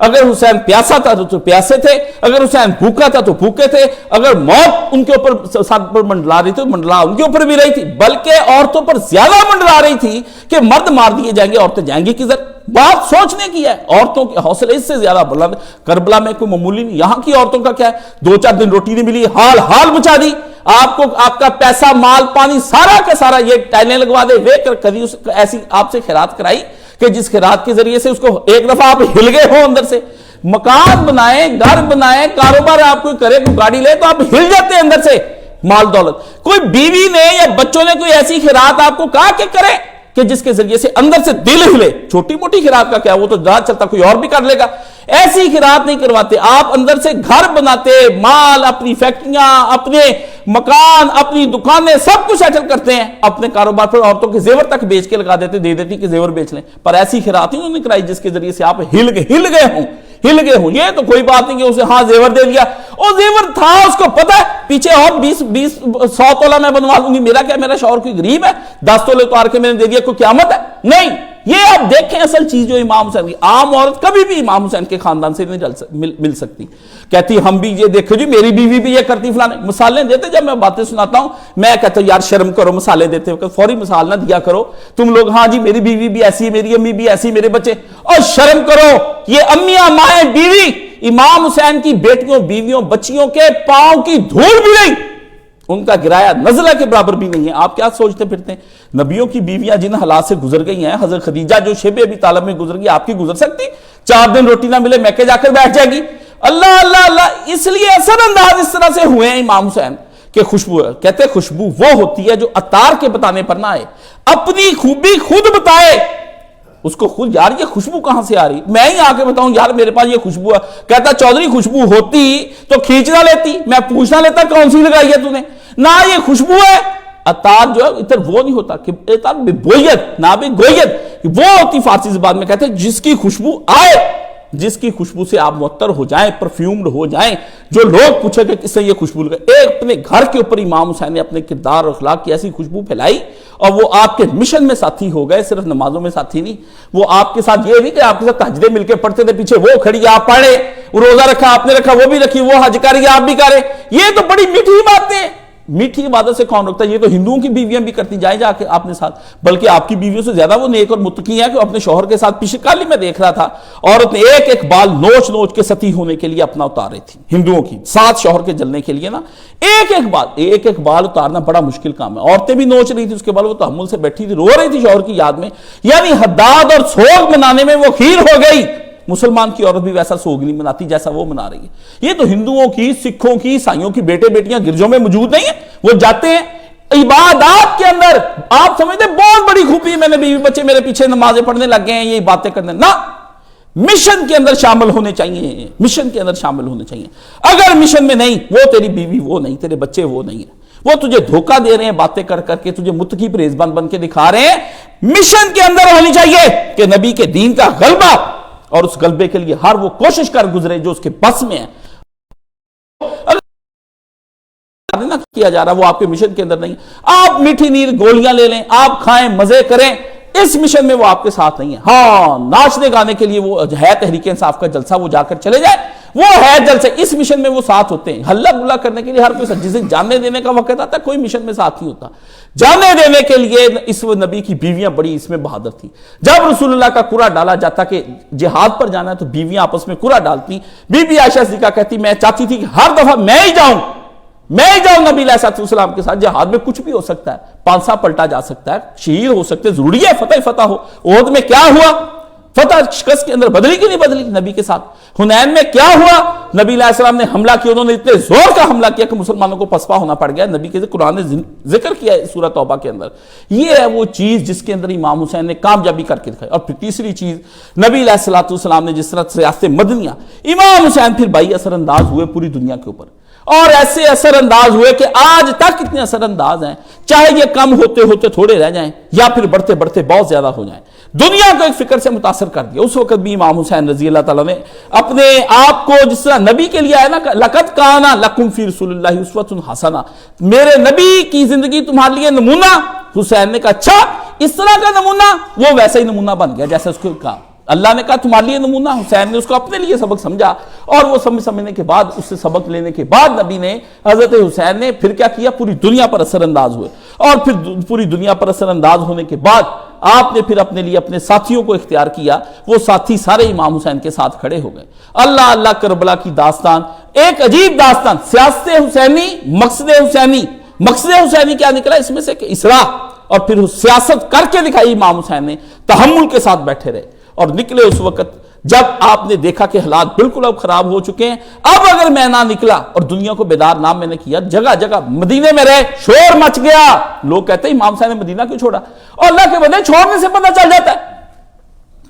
اگر حسین پیاسا تھا تو پیاسے تھے، اگر حسین بھوکا تھا تو بھوکے تھے، اگر موت ان کے اوپر ساتھ پر منڈلا رہی تھی تو منڈلا ان کے اوپر بھی رہی تھی، بلکہ عورتوں پر زیادہ منڈلا رہی تھی کہ مرد مار دیے جائیں گے عورتیں جائیں گی کدھر؟ بات سوچنے کی ہے، عورتوں کے حوصلے اس سے زیادہ بلند۔ کربلا میں کوئی معمولی نہیں، یہاں کی عورتوں کا کیا ہے، 2-4 دن روٹی نہیں ملی، حال مچا دی، آپ کا پیسہ مال پانی سارا کا سارا یہ ٹائلیں لگوا دے، کبھی ایسی آپ سے خیرات کرائی کہ جس خیرات کے ذریعے سے اس کو ایک دفعہ آپ ہل گئے ہو اندر سے؟ مکان بنائیں، گھر بنائیں، کاروبار آپ کوئی کرے، کوئی گاڑی لے تو آپ ہل جاتے ہیں اندر سے، مال دولت۔ کوئی بیوی نے یا بچوں نے کوئی ایسی خیرات آپ کو کہا کہ کرے کہ جس کے ذریعے سے اندر سے دل ہلے؟ چھوٹی موٹی خیرات کا کیا، وہ تو راہ چلتا کوئی اور بھی کر لے گا، ایسی خیرات نہیں کرواتے آپ، اندر سے گھر بناتے، مال، اپنی فیکٹریاں، اپنے مکان، اپنی دکانیں سب کچھ سیٹل کرتے ہیں، اپنے کاروبار پر عورتوں کے زیور تک بیچ کے لگا دیتے، دے دیتی کہ زیور بیچ لیں، پر ایسی خیرات ہی انہوں نے کرائی جس کے ذریعے سے آپ ہل گئے ہوں۔ یہ تو کوئی بات نہیں کہ اسے ہاں زیور دے دیا، اور زیور تھا اس کو پتا ہے پیچھے اور 100 تولہ میں بنوا لوں گی، میرا کیا، میرا شوہر کوئی غریب ہے 10 تولے اتار کے میں نے دے دیا، کوئی قیامت ہے؟ نہیں، یہ آپ دیکھیں اصل چیز جو امام حسین کی، عام عورت کبھی بھی امام حسین کے خاندان سے نہیں مل سکتی، کہتی ہم بھی یہ دیکھو جی میری بیوی بھی یہ کرتی فلانے، مثالیں دیتے جب میں باتیں سناتا ہوں میں کہتا ہوں یار شرم کرو، مثالیں دیتے وقت فوری مثال نہ دیا کرو تم لوگ، ہاں جی میری بیوی بھی ایسی ہے، میری امی بھی ایسی، میرے بچے، اور شرم کرو، یہ امیاں مائیں بیوی امام حسین کی بیٹیوں بیویوں بچیوں کے پاؤں کی دھول بھی نہیں، ان کا گرایا نزلہ کے برابر بھی نہیں ہے۔ آپ کیا سوچتے پھرتے ہیں؟ نبیوں کی بیویاں جن حالات سے گزر گئی ہیں، حضرت خدیجہ جو شبہ ابی طالب میں گزر گئی، آپ کی گزر سکتی؟ 4 دن روٹی نہ ملے میکے جا کر بیٹھ جائے گی؟ اللہ اللہ اللہ، اس لیے اثر انداز اس طرح سے ہوئے ہیں امام حسین کہ خوشبو ہے، کہتے ہیں خوشبو وہ ہوتی ہے جو عطار کے بتانے پر نہ آئے، اپنی خوبی خود بتائے اس کو خود، یار یہ خوشبو کہاں سے آ رہی، میں ہی آ کے بتاؤں یار میرے پاس یہ خوشبو ہے، کہتا چودھری خوشبو ہوتی تو کھینچنا لیتی، میں پوچھنا لیتا کون سی لگائی ہے تو نے، نہ یہ خوشبو ہے۔ عطار جو ہے ادھر وہ نہیں ہوتا کہ عطار بویت نہ بھی گویت، وہ ہوتی فارسی زبان میں کہتے ہیں جس کی خوشبو آئے، جس کی خوشبو سے آپ معطر ہو جائیں، پرفیومڈ ہو جائیں، جو لوگ پوچھیں کہ کس سے یہ خوشبو لگا۔ ایک اپنے گھر کے اوپر امام حسین نے اپنے کردار اور اخلاق کی ایسی خوشبو پھیلائی اور وہ آپ کے مشن میں ساتھی ہو گئے، صرف نمازوں میں ساتھی نہیں، وہ آپ کے ساتھ یہ نہیں کہ آپ کے ساتھ تہجدیں مل کے پڑھتے تھے، پیچھے وہ کھڑی آپ پڑھے، روزہ رکھا آپ نے رکھا وہ بھی رکھی، وہ حج کر آپ بھی کرے، یہ تو بڑی میٹھی باتیں، میٹھی عبادت سے کون رکھتا ہے؟ یہ تو ہندوؤں کی بیویاں بھی کرتی جائیں جا کے آپ نے ساتھ، بلکہ آپ کی بیویوں سے زیادہ وہ نیک اور متقی ہیں کہ اپنے شوہر کے ساتھ پیچھے کل ہی میں دیکھ رہا تھا عورت نے ایک بال نوچ کے ستی ہونے کے لیے اپنا اتار رہی تھی، ہندوؤں کی 7 شوہر کے جلنے کے لیے نا، ایک بال اتارنا بڑا مشکل کام ہے، عورتیں بھی نوچ رہی تھی اس کے بال، وہ تحمل سے بیٹھی تھی، رو رہی تھی شوہر کی یاد میں، یعنی حداد اور سوگ منانے میں وہ خیر ہو گئی۔ مسلمان کی عورت بھی ویسا سوگ نہیں مناتی جیسا وہ منا رہی ہے۔ یہ تو ہندوؤں کی، سکھوں کی، عیسائیوں کی بیٹے بیٹیاں گرجوں میں موجود نہیں ہیں، وہ جاتے ہیں عبادات کے اندر، آپ سمجھتے بہت بڑی خوبی ہے میں نے بیوی بچے میرے پیچھے نمازیں پڑھنے لگ گئے ہیں یہ باتیں کرنے، نہ، مشن کے اندر شامل ہونے چاہیے، مشن کے اندر شامل ہونے چاہیے۔ اگر مشن میں نہیں، وہ تیری بیوی وہ نہیں، تیرے بچے وہ نہیں ہیں، وہ تجھے دھوکہ دے رہے ہیں باتیں کر کر کے، تجھے متقی پرہیزگار بن کے دکھا رہے ہیں، مشن کے اندر ہونی چاہیے کہ نبی کے دین کا غلبہ، اور اس غلبے کے لیے ہر وہ کوشش کر گزرے جو اس کے بس میں ہے۔ اگر نہ کیا جا رہا وہ آپ کے مشن کے اندر نہیں، آپ میٹھی نیند گولیاں لے لیں، آپ کھائیں مزے کریں، اس مشن میں وہ آپ کے ساتھ نہیں ہے۔ ہاں ناچنے گانے کے لیے وہ ہے تحریک انصاف کا جلسہ، وہ جا کر چلے جائے، وہ ہے جلسے، اس مشن میں وہ ساتھ ہوتے ہیں۔ ہلا گلا کرنے کے لیے ہر کوئی ساتھ، جسے جانے دینے کا وقت آتا ہے کوئی مشن میں ساتھ نہیں ہوتا۔ جانے دینے کے لیے اس نبی کی بیویاں بڑی اس میں بہادر تھی، جب رسول اللہ کا قرعہ ڈالا جاتا کہ جہاد پر جانا ہے تو بیویاں آپس میں قرعہ ڈالتی، بی بی عائشہ صدیقہ کہتی میں چاہتی تھی کہ ہر دفعہ میں ہی جاؤں نبی علیہ السلام کے ساتھ، جہاد میں کچھ بھی ہو سکتا ہے، پانسا پلٹا جا سکتا ہے، شہید ہو سکتے، ضروری ہے فتح ہو۔ احد میں کیا ہوا؟ فتح شکست کے اندر بدلی کی نہیں بدلی نبی کے ساتھ؟ حنین میں کیا ہوا؟ نبی علیہ السلام نے حملہ کیا، انہوں نے اتنے زور کا حملہ کیا کہ مسلمانوں کو پسپا ہونا پڑ گیا۔ نبی کے قرآن نے ذکر کیا ہے سورہ توبہ کے اندر۔ یہ ہے وہ چیز جس کے اندر امام حسین نے کامیابی کر کے دکھائی۔ اور پھر تیسری چیز، نبی علیہ السلام نے جس طرح سیاست مدنیہ، امام حسین پھر بھائی اثر انداز ہوئے پوری دنیا کے اوپر، اور ایسے اثر انداز ہوئے کہ آج تک اتنے اثر انداز ہیں، چاہے یہ کم ہوتے ہوتے تھوڑے رہ جائیں یا پھر بڑھتے بڑھتے بہت زیادہ ہو جائیں، دنیا کو ایک فکر سے متاثر کر دیا۔ اس وقت بھی امام حسین رضی اللہ تعالیٰ نے اپنے آپ کو جس طرح نبی کے لیے آیا نا، لَقَدْ كَانَ لَكُمْ فِي رَسُولِ اللَّهِ أُسْوَةٌ حَسَنَةٌ، میرے نبی کی زندگی تمہارے لیے نمونہ۔ حسین نے کہا اچھا اس طرح کا نمونہ؟ وہ ویسا ہی نمونہ بن گیا جیسے اس کو کہا اللہ نے کہا تمہارے لیے نمونہ۔ حسین نے اس کو اپنے لیے سبق سمجھا، اور وہ سمجھنے کے بعد، اس سے سبق لینے کے بعد نبی نے، حضرت حسین نے پھر کیا کیا؟ پوری دنیا پر اثر انداز ہوئے، اور پھر پوری دنیا پر اثر انداز ہونے کے بعد آپ نے پھر اپنے لیے اپنے ساتھیوں کو اختیار کیا، وہ ساتھی سارے امام حسین کے ساتھ کھڑے ہو گئے۔ اللہ اللہ کربلا کی داستان، ایک عجیب داستان، سیاست حسینی، مقصد حسینی۔ مقصد حسینی کیا نکلا اس میں سے؟ کہ اصلاح، اور پھر سیاست کر کے دکھائی امام حسین نے، تحمل کے ساتھ بیٹھے رہے، اور نکلے اس وقت جب آپ نے دیکھا کہ حالات بالکل اب خراب ہو چکے ہیں۔ اب اگر میں نہ نکلا اور دنیا کو بیدار نہ میں نے کیا، جگہ جگہ مدینے میں رہے، شور مچ گیا، لوگ کہتے ہیں امام حسین نے مدینہ کیوں چھوڑا؟ اور اللہ کے بندے چھوڑنے سے پتہ چل جاتا ہے،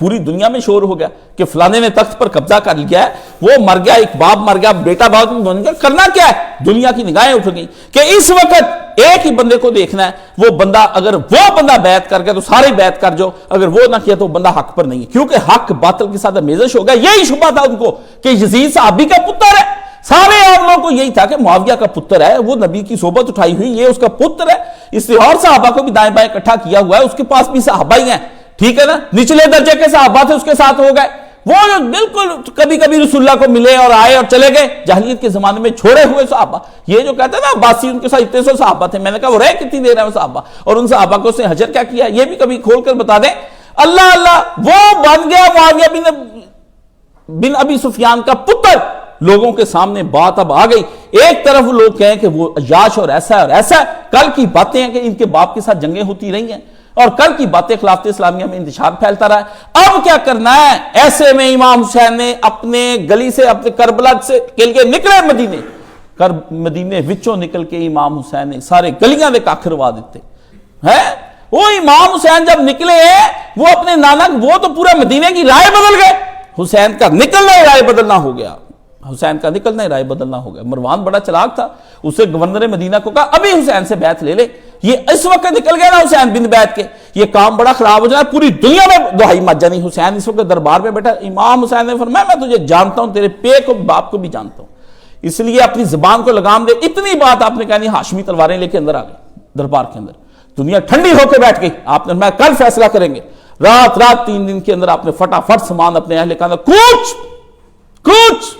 پوری دنیا میں شور ہو گیا کہ فلانے نے تخت پر قبضہ کر لیا ہے، وہ مر گیا، ایک باپ مر گیا، بیٹا باپ بن گیا، کرنا کیا ہے؟ دنیا کی نگاہیں اٹھ گئی کہ اس وقت ایک ہی بندے کو دیکھنا ہے، وہ بندہ، اگر وہ بندہ بیعت کر گیا تو سارے بیعت کر جاؤ، اگر وہ نہ کیا تو بندہ حق پر نہیں ہے، کیونکہ حق باطل کے ساتھ آمیزش ہو گیا۔ یہی شبہ تھا ان کو کہ یزید صحابی کا پتر ہے، سارے عام لوگوں کو یہی تھا کہ معاویہ کا پتر ہے، وہ نبی کی صحبت اٹھائی ہوئی، یہ اس کا پتر ہے، اس لیے اور صحابہ کو بھی دائیں بائیں اکٹھا کیا ہوا ہے، اس کے پاس بھی صحابہ ہی ہیں، ٹھیک ہے نا، نچلے درجے کے صحابہ تھے اس کے ساتھ ہو گئے، وہ جو بالکل کبھی کبھی رسول اللہ کو ملے اور آئے اور چلے گئے، جاہلیت کے زمانے میں چھوڑے ہوئے صحابہ، یہ جو کہتے ہیں نا عباسی ان کے ساتھ اتنے سو صحابہ تھے، میں نے کہا وہ رہے کتنی دیر ہے وہ صحابہ، اور ان صحابہ کو اس نے حجر کیا کیا، یہ بھی کبھی کھول کر بتا دیں۔ اللہ اللہ، وہ بن گیا معاویہ بن ابی سفیان کا پتر۔ لوگوں کے سامنے بات اب آ گئی، ایک طرف لوگ کہیں کہ وہ عیاش اور ایسا ہے اور ایسا ہے، کل کی باتیں ہیں کہ ان کے باپ کے ساتھ جنگیں ہوتی رہی ہیں، اور کل کی باتیں خلافت اسلامیہ میں انتشار پھیلتا رہا ہے۔ اب کیا کرنا ہے؟ ایسے میں امام حسین نے اپنے گلی سے، اپنے کربلا سے کے لیے نکلے مدینے وچوں نکل کے امام حسین نے سارے گلیاں دے کاکھروا دیتے ہیں۔ وہ امام حسین جب نکلے وہ اپنے نانا، وہ تو پورا مدینے کی رائے بدل گئے، حسین کا نکلنا ہی رائے بدلنا ہو گیا، حسین کا نکلنا ہی رائے بدلنا ہو گیا۔ مروان بڑا چلاک تھا، اسے گورنر مدینہ کو کہا ابھی حسین سے بیعت لے لے، یہ اس وقت نکل گیا نا حسین بن بیعت کے، یہ کام بڑا خراب ہو جائے، پوری دنیا میں دہائی مچ جانی۔ حسین اس وقت دربار میں بیٹھا، امام حسین نے فرمایا میں تجھے جانتا ہوں، تیرے پے کو باپ کو بھی جانتا ہوں، اس لیے اپنی زبان کو لگام دے۔ اتنی بات آپ نے کہانی، ہاشمی تلواریں لے کے اندر آ گئے دربار کے اندر، دنیا ٹھنڈی ہو کے بیٹھ گئی۔ آپ نے فرمایا کل فیصلہ کریں گے، رات 3 دن کے اندر آپ نے فٹافٹ سامان اپنے اہل خانہ کوچ،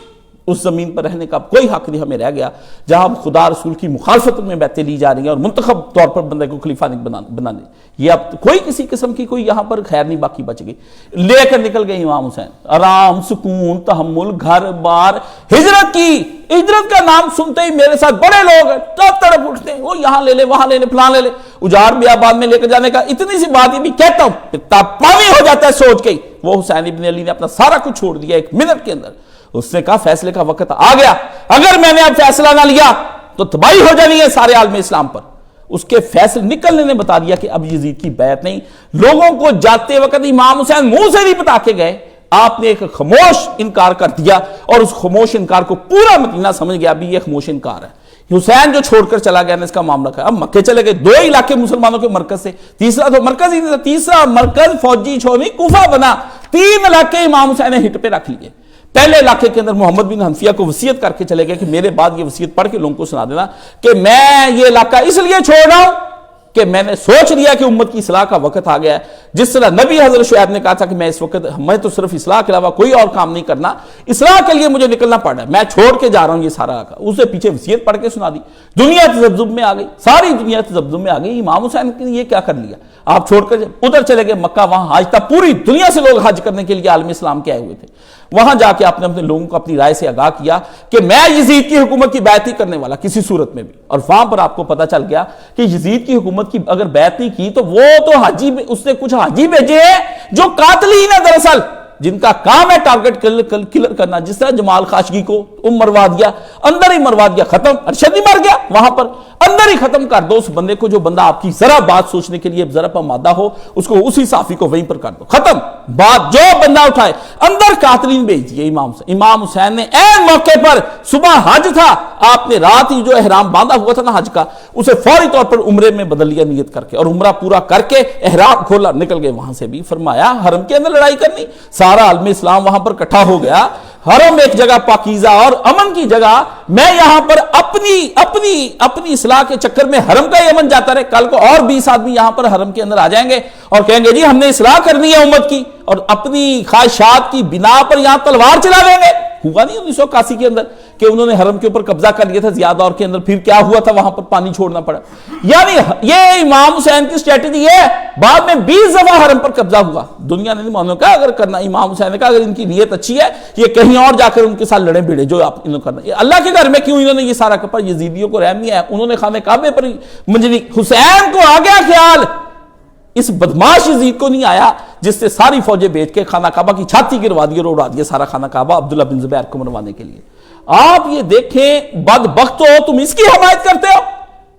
اس زمین پر رہنے کا کوئی حق نہیں ہمیں رہ گیا جہاں خدا رسول کی مخالفت میں بیعتیں لی جا رہی ہیں اور منتخب طور پر بندے کو خلیفہ نہیں بنانے، یہ اب کوئی کسی قسم کی کوئی یہاں پر خیر نہیں باقی بچ گئی۔ لے کر نکل گئے امام حسین، آرام، سکون، تحمل، گھر بار، ہجرت کی۔ ہجرت کا نام سنتے ہی میرے ساتھ بڑے لوگ طرف اٹھتے ہیں، وہ یہاں لے لے، وہاں لے لے، فلاں لے لے، اجار بیابان میں لے کر جانے کا۔ اتنی سی بات یہ بھی کہتا ہوں، پتا پانی ہو جاتا ہے سوچ کے ہی۔ وہ حسین ابن علی نے اپنا سارا کچھ چھوڑ دیا 1 منٹ کے اندر، اس نے کہا فیصلے کا وقت آ گیا، اگر میں نے اب فیصلہ نہ لیا تو تباہی ہو جانی ہے سارے عالم اسلام پر۔ اس کے فیصلے نکلنے نے بتا دیا کہ اب یزید کی بیعت نہیں۔ لوگوں کو جاتے وقت امام حسین منہ سے نہیں بتا کے گئے، آپ نے ایک خاموش انکار کر دیا، اور اس خاموش انکار کو پورا مدینہ سمجھ گیا بھی یہ خاموش انکار ہے۔ حسین جو چھوڑ کر چلا گیا نا، اس کا معاملہ ہے۔ اب مکے چلے گئے، 2 علاقے مسلمانوں کے مرکز سے، تیسرا تو مرکز ہی نہیں تھا، تیسرا مرکز فوجی چھوڑی کوفہ بنا۔ 3 علاقے امام حسین نے ہٹ پہ رکھ لیے۔ پہلے علاقے کے اندر محمد بن حنفیہ کو وصیت کر کے چلے گئے کہ میرے بعد یہ وصیت پڑھ کے لوگوں کو سنا دینا کہ میں یہ علاقہ اس لیے چھوڑ رہا ہوں کہ میں نے سوچ لیا کہ امت کی اصلاح کا وقت آ گیا ہے۔ جس طرح نبی حضرت شعیب نے کہا تھا کہ میں اس وقت، میں تو صرف اصلاح کے علاوہ کوئی اور کام نہیں کرنا، اصلاح کے لیے مجھے نکلنا پڑ رہا ہے، میں چھوڑ کے جا رہا ہوں یہ سارا علاقہ۔ اسے پیچھے وصیت پڑھ کے سنا دی، دنیا تذبذب میں آ گئی، ساری دنیا تذبذب میں آ گئی۔ امام حسین نے یہ کیا کر لیا؟ آپ چھوڑ کر ادھر چلے گئے مکہ، وہاں حج تھا، پوری دنیا سے لوگ حج کرنے کے لیے عالم اسلام کے آئے ہوئے تھے۔ وہاں جا کے آپ نے اپنے لوگوں کو اپنی رائے سے آگاہ کیا کہ میں یزید کی حکومت کی بیعت نہیں کرنے والا کسی صورت میں بھی، اور وہاں پر آپ کو پتا چل گیا کہ یزید کی حکومت کی اگر بیعت نہیں کی تو وہ تو حاجی، اس نے کچھ حاجی بھیجے ہیں جو قاتلین ہیں دراصل، جن کا کام ہے ٹارگٹ کلر کرنا، جس طرح جمال خاشقجی کو مروا دیا، اندر ہی مروا دیا، ختم، ارشد ہی مر گیا وہاں پر، اندر ہی ختم کر دو اس بندے کو، جو بندہ آپ کی ذرا بات سوچنے کے لیے ذرا آمادہ ہو، اس کو اسی صافی کو وہیں پر کر دو، ختم بات، جو بندہ اٹھائے اندر قاتلین بھیج دیے۔ امام حسین نے عین موقع پر، صبح حج تھا، آپ نے رات ہی جو احرام باندھا ہوا تھا نا حج کا، اسے فوری طور پر عمرے میں بدل لیا نیت کر کے، اور عمرہ پورا کر کے احرام کھولا، نکل گئے وہاں سے بھی۔ فرمایا حرم کے اندر لڑائی کرنی، سارا عالم اسلام وہاں پر اکٹھا ہو گیا، حرم ایک جگہ پاکیزہ اور امن کی جگہ، میں یہاں پر اپنی اصلاح کے چکر میں حرم کا ہی امن جاتا رہے، کل کو اور 20 آدمی یہاں پر حرم کے اندر آ جائیں گے اور کہیں گے جی ہم نے اصلاح کرنی ہے امت کی، اور اپنی خواہشات کی بنا پر یہاں تلوار چلا دیں گے۔ ہوا نہیں 1981 کے اندر کہ انہوں نے حرم کے اوپر قبضہ کر لیا تھا زیادہ دور کے اندر، پھر کیا ہوا تھا وہاں پر پانی چھوڑنا پڑا۔ یعنی یہ امام حسین کی اسٹریٹجی ہے، بعد میں 20 دفعہ حرم پر قبضہ ہوا، دنیا نے نہیں مانو کہا اگر کرنا، امام حسین نے کہا اگر ان کی نیت اچھی ہے یہ کہیں اور جا کر ان کے ساتھ لڑیں بھیڑے، جو آپ انہوں کرنا، اللہ کے گھر میں کیوں انہوں نے یہ سارا کپڑا، یزیدیوں کو رحم نہیں ہے، انہوں نے خانہ کعبے پر منجلی، حسین کو آ گیا خیال، اس بدماش یزید کو نہیں آیا جس نے ساری فوجیں بیچ کے خانہ کعبہ کی چھاتی گروا دی اور اڑا دیا سارا خانہ کعبہ عبداللہ بن زبیر کو مروانے کے لیے۔ آپ یہ دیکھیں بدبخت ہو تم، اس کی حمایت کرتے ہو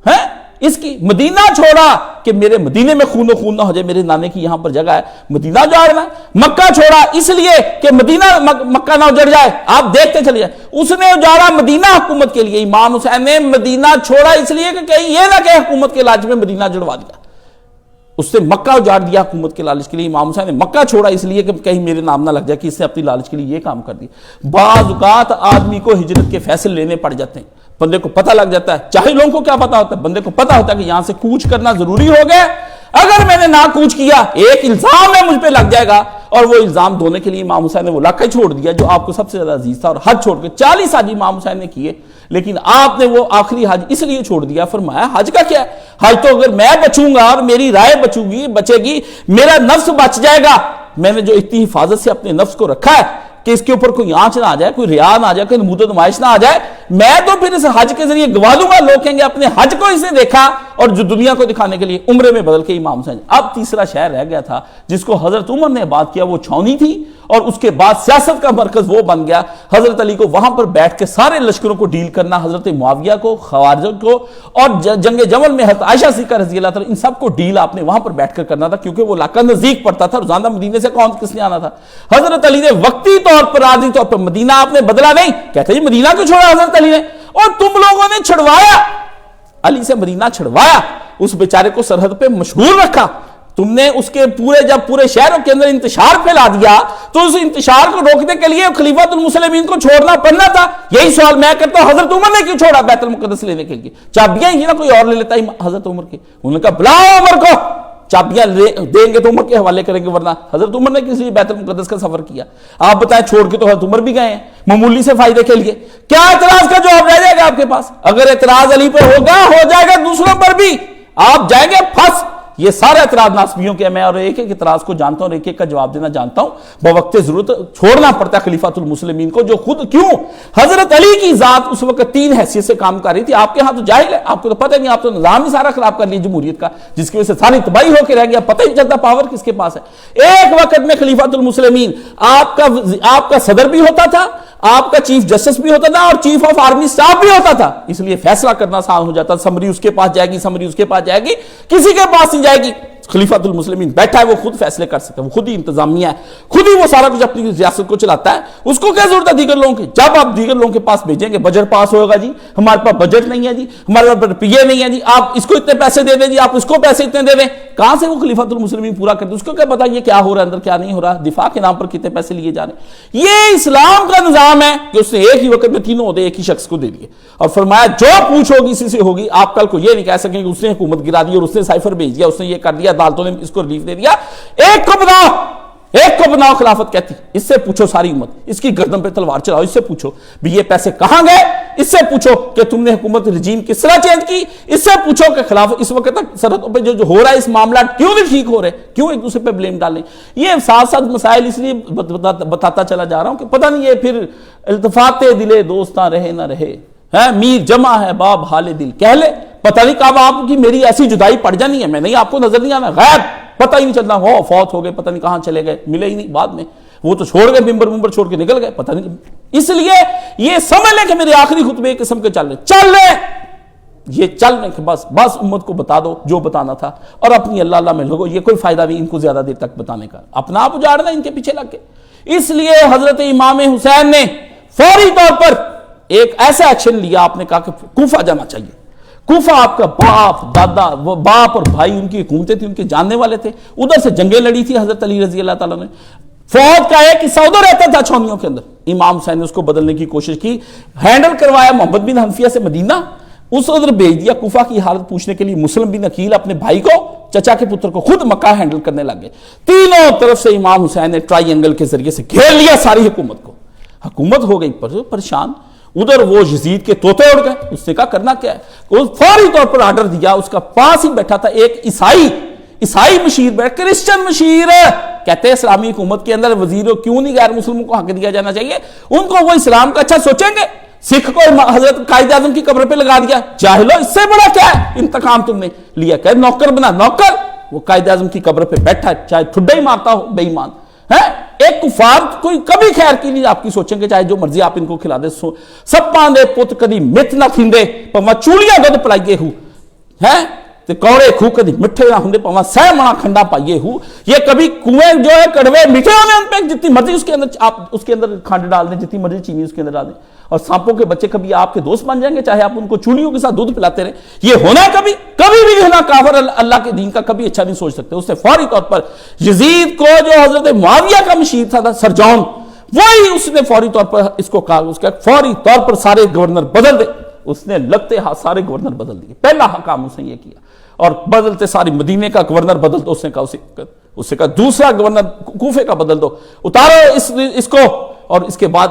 ہیں، اس کی مدینہ چھوڑا کہ میرے مدینے میں خون و خون نہ ہو جائے، میرے نانے کی یہاں پر جگہ ہے، مدینہ جاڑنا، مکہ چھوڑا اس لیے کہ مدینہ مکہ نہ اجڑ جائے، آپ دیکھتے چلے جائیں، اس نے اجاڑا مدینہ حکومت کے لیے، امام حسین نے مدینہ چھوڑا اس لیے کہ کہیں یہ نہ کہ حکومت کے لالچ میں مدینہ جڑوا دیا، اس نے مکہ اجاڑ دیا حکومت کے لالچ کے لیے، امام حسین نے مکہ چھوڑا اس لیے کہ کہیں میرے نام نہ لگ جائے کہ اس نے اپنی لالچ کے لیے یہ کام کر دیا۔ بعض اوقات آدمی کو ہجرت کے فیصلے لینے پڑ جاتے ہیں، بندے کو پتہ لگ جاتا ہے، چاہے لوگوں کو کیا پتہ ہوتا ہے، بندے کو پتہ ہوتا ہے کہ یہاں سے کوچ کرنا ضروری ہو گیا، اگر میں نے نہ کوچ کیا ایک الزام ہے مجھ پہ لگ جائے گا، اور وہ الزام دھونے کے لیے امام حسین نے وہ علاقہ چھوڑ دیا جو آپ کو سب سے زیادہ عزیز تھا، اور حج چھوڑ کے 40 حج امام حسین نے کیے، لیکن آپ نے وہ آخری حج اس لیے چھوڑ دیا، فرمایا حج کا کیا ہے، حج تو اگر میں بچوں گا اور میری رائے بچے گی، میرا نفس بچ جائے گا، میں نے جو اتنی حفاظت سے اپنے نفس کو رکھا ہے کہ اس کے اوپر کوئی آنچ نہ آ جائے، کوئی ریا نہ آ جائے، کوئی نمود و نمائش نہ آ جائے، میں تو پھر اس حج کے ذریعے گوا دوں گا، لوگ کہیں گے اپنے حج کو اس نے دیکھا، اور جو دنیا کو دکھانے کے لیے عمرے میں بدل کے امام حسین۔ اب تیسرا شہر رہ گیا تھا جس کو حضرت عمر نے آباد کیا، وہ چھاونی تھی، اور اس کے بعد سیاست کا مرکز وہ بن گیا، حضرت علی کو وہاں پر بیٹھ کے سارے لشکروں کو ڈیل کرنا، حضرت معاویہ کو، خوارج کو، اور جنگ جمل میں حضرت عائشہ صدیقہ رضی اللہ تعالی ان سب کو ڈیل آپ نے وہاں پر بیٹھ کر کرنا تھا، کیونکہ وہ علاقہ نزدیک پڑتا تھا، روزانہ مدینے سے کون کس نے آنا تھا۔ حضرت علی نے وقتی طور پر عارضی طور پر مدینہ آپ نے بدلا نہیں، کہتے جی مدینہ کیوں چھوڑا حضرت علی نے، اور تم لوگوں نے چھڑوایا، علی سے مدینہ چھڑوایا، اس بیچارے کو سرحد پہ مشغول رکھا، تم نے اس کے جب پورے شہروں کے اندر انتشار پھیلا دیا، تو اس انتشار کو روکنے کے لیے خلیفۃ المسلمین کو چھوڑنا پڑنا تھا۔ یہی سوال میں کرتا ہوں، حضرت عمر نے کیوں چھوڑا بیت المقدس لینے کے لیے؟ چابیاں ہی نا کوئی اور لے لیتا ہے حضرت عمر کی، انہوں نے کہا بلاؤ عمر کو، چابیاں دیں گے تو عمر کے حوالے کریں گے، ورنہ حضرت عمر نے کس لیے بیت المقدس کا سفر کیا؟ آپ بتائیں، چھوڑ کے تو حضرت عمر بھی گئے ہیں معمولی سے فائدے کے لیے، کیا اعتراض کا جواب رہ جائے گا آپ کے پاس؟ اگر اعتراض علی پہ ہوگا، ہو جائے گا دوسروں پر بھی، آپ جائیں گے پھنس۔ یہ سارے اعتراض ناسبیوں کے، میں اور ایک ایک اعتراض کو جانتا ہوں، ایک ایک کا جواب دینا جانتا ہوں، بوقت ضرورت چھوڑنا پڑتا ہے خلیفۃ المسلمین کو، جو خود کیوں حضرت علی کی ذات اس وقت 3 حیثیت سے کام کر رہی تھی، آپ کے ہاں تو جاہل ہے، آپ کو تو پتہ نہیں، آپ تو نظام ہی سارا خراب کر لیا جمہوریت کا، جس کی وجہ سے ساری تباہی ہو کے رہ گیا، پتہ ہی چلتا پاور کس کے پاس ہے۔ ایک وقت میں خلیفۃ المسلمین آپ کا صدر بھی ہوتا تھا، آپ کا چیف جسٹس بھی ہوتا تھا، اور چیف آف آرمی اسٹاف بھی ہوتا تھا، اس لیے فیصلہ کرنا آسان ہو جاتا، سمری اس کے پاس جائے گی، سمری اس کے پاس جائے گی، کسی کے پاس نہیں جائے گی۔ خلیفۃ المسلمین بیٹھا ہے، وہ خود فیصلے کر سکتا ہے، وہ خود ہی انتظامیہ ہے، خود ہی وہ سارا کچھ اپنی ریاست کو چلاتا ہے، اس کو کیا ضرورت ہے دیگر لوگوں کی؟ جب آپ دیگر لوگوں کے پاس بھیجیں گے، بجٹ پاس ہوگا جی، ہمارے پاس بجٹ نہیں ہے جی، ہمارے پاس پی اے نہیں ہے جی، آپ اس کو اتنے پیسے دے دیں جی، آپ اس کو پیسے اتنے دے دیں، کہاں سے وہ خلیفۃ المسلمین پورا کرتے؟ اس کو کیا پتا یہ کیا ہو رہا ہے اندر، کیا نہیں ہو رہا، دفاع کے نام پر کتنے پیسے لیے جا رہے ہیں۔ یہ اسلام کا نظام ہے کہ اس نے ایک ہی وقت میں تینوں عہدے ایک ہی شخص کو دے دیے، اور فرمایا جو پوچھ ہوگی اسی سے ہوگی۔ آپ کل کو یہ نہیں کہہ سکیں کہ اس نے حکومت گرا دی اور اس نے سائفر بھیج دیا، اس نے یہ کر دیا، عدالتوں نے اس کو ریلیف دے دیا، ایک کو بناؤ خلافت کہتی، اس سے پوچھو ساری امت، اس کی گردن پہ تلوار چلاؤ، اس سے پوچھو بھی یہ پیسے کہاں گئے، اس سے پوچھو کہ تم نے حکومت رجیم کس طرح چینج کی، اس سے پوچھو کہ خلاف اس وقت تک سرحدوں پہ جو ہو رہا ہے اس معاملات کیوں نہیں ٹھیک ہو رہے، کیوں ایک دوسرے پہ بلیم ڈالیں۔ یہ ساتھ ساتھ مسائل اس لیے بتاتا چلا جا رہا ہوں کہ پتہ نہیں یہ پھر التفات دلے دوستاں رہے نہ رہے، میر جمع ہے باب حال دل کہہ لے، پتہ نہیں کب آپ کی میری ایسی جدائی پڑ جانی ہے، میں نہیں، آپ کو نظر نہیں آنا، غائب، پتہ ہی نہیں چلنا، ہو فوت ہو گئے، پتہ نہیں کہاں چلے گئے، ملے ہی نہیں، بعد میں وہ تو چھوڑ گئے، ممبر چھوڑ کے نکل گئے، پتہ نہیں۔ اس لیے یہ سمجھ لیں کہ میرے آخری خطبے قسم کے چل رہے یہ چل رہے کہ بس امت کو بتا دو جو بتانا تھا، اور اپنی اللہ اللہ میں لوگو، یہ کوئی فائدہ نہیں ان کو زیادہ دیر تک بتانے کا، اپنا آپ اجاڑنا ان کے پیچھے لگ کے۔ اس لیے حضرت امام حسین نے فوری طور پر ایک ایسا ایکشن لیا، آپ نے کہا کہ کوفہ جانا چاہیے۔ کوفہ آپ کا باپ دادا، وہ باپ اور بھائی ان کی حکومتیں تھیں، ان کے جاننے والے تھے، ادھر سے جنگیں لڑی تھی حضرت علی رضی اللہ تعالیٰ نے، فوج کا ایک حصہ ادھر رہتا تھا چھاؤنیوں کے اندر، امام حسین نے اس کو بدلنے کی کوشش کی، ہینڈل کروایا محمد بن حنفیہ سے مدینہ، اس ادھر بھیج دیا کوفہ کی حالت پوچھنے کے لیے، مسلم بن عقیل اپنے بھائی کو، چچا کے پتر کو، خود مکہ ہینڈل کرنے لگ گئے۔ تینوں طرف سے امام حسین نے ٹرائی اینگل کے ذریعے سے گھیر لیا ساری حکومت کو، حکومت ہو گئی پریشان۔ ادھر وہ یزید کے طوطے اڑ گئے، اس نے کہا کرنا کیا ہے، فوری طور پر آرڈر دیا، اس کا پاس ہی بیٹھا تھا ایک عیسائی مشیر بیٹھ، کرسچن مشیر، کہتے ہیں اسلامی حکومت کے اندر وزیروں کیوں نہیں غیر مسلموں کو حق دیا جانا چاہیے، ان کو وہ اسلام کا اچھا سوچیں گے، سکھ کو حضرت قائد اعظم کی قبر پہ لگا دیا، جاہلو اس سے بڑا کیا ہے انتقام تم نے لیا، کہ نوکر بنا، نوکر وہ قائد اعظم کی قبر پہ بیٹھا ہے، چاہے ٹھڈا ہی مارتا ہو بے ایمان ہے، ایک کفار کوئی کبھی خیر کی نہیں آپ کی سوچیں گے، چاہے جو مرضی آپ ان کو کھلا دے، سپاں دے پت کدی مت نہ تھیندے پواں چوڑیاں دودھ پلائیے ہو ہے تے کوڑے کھو کدی مٹھے نہ ہوندے پواں سہ منا کھنڈا پائیے ہو، یہ کبھی کنویں جو ہے کڑوے میٹھے ہونے ان پہ جتنی مرضی اس کے اندر آپ اس کے اندر کھنڈ ڈال دیں، جتنی مرضی چینی اس کے اندر ڈال دیں، اور سانپوں کے بچے کبھی آپ کے دوست بن جائیں گے چاہے آپ ان کو چوڑیوں کے ساتھ دودھ پلاتے رہیں، یہ ہونا کبھی بھی ہونا، کافر اللہ کے دین کا کبھی اچھا نہیں سوچ سکتے۔ اس نے فوری طور پر یزید کو جو حضرت معاویہ کا مشیر تھا سرجون، وہی اس نے فوری طور پر اس کو کہا، اس کا فوری طور پر سارے گورنر بدل دے، اس نے لگتے ہاتھ سارے گورنر بدل دیے، پہلا کام اس نے یہ کیا، اور بدلتے ساری مدینے کا گورنر بدل دو، اس نے کہا اس سے کہا دوسرا گورنر کوفے کا بدل دو، اتارو اس کو، اور اس کے بعد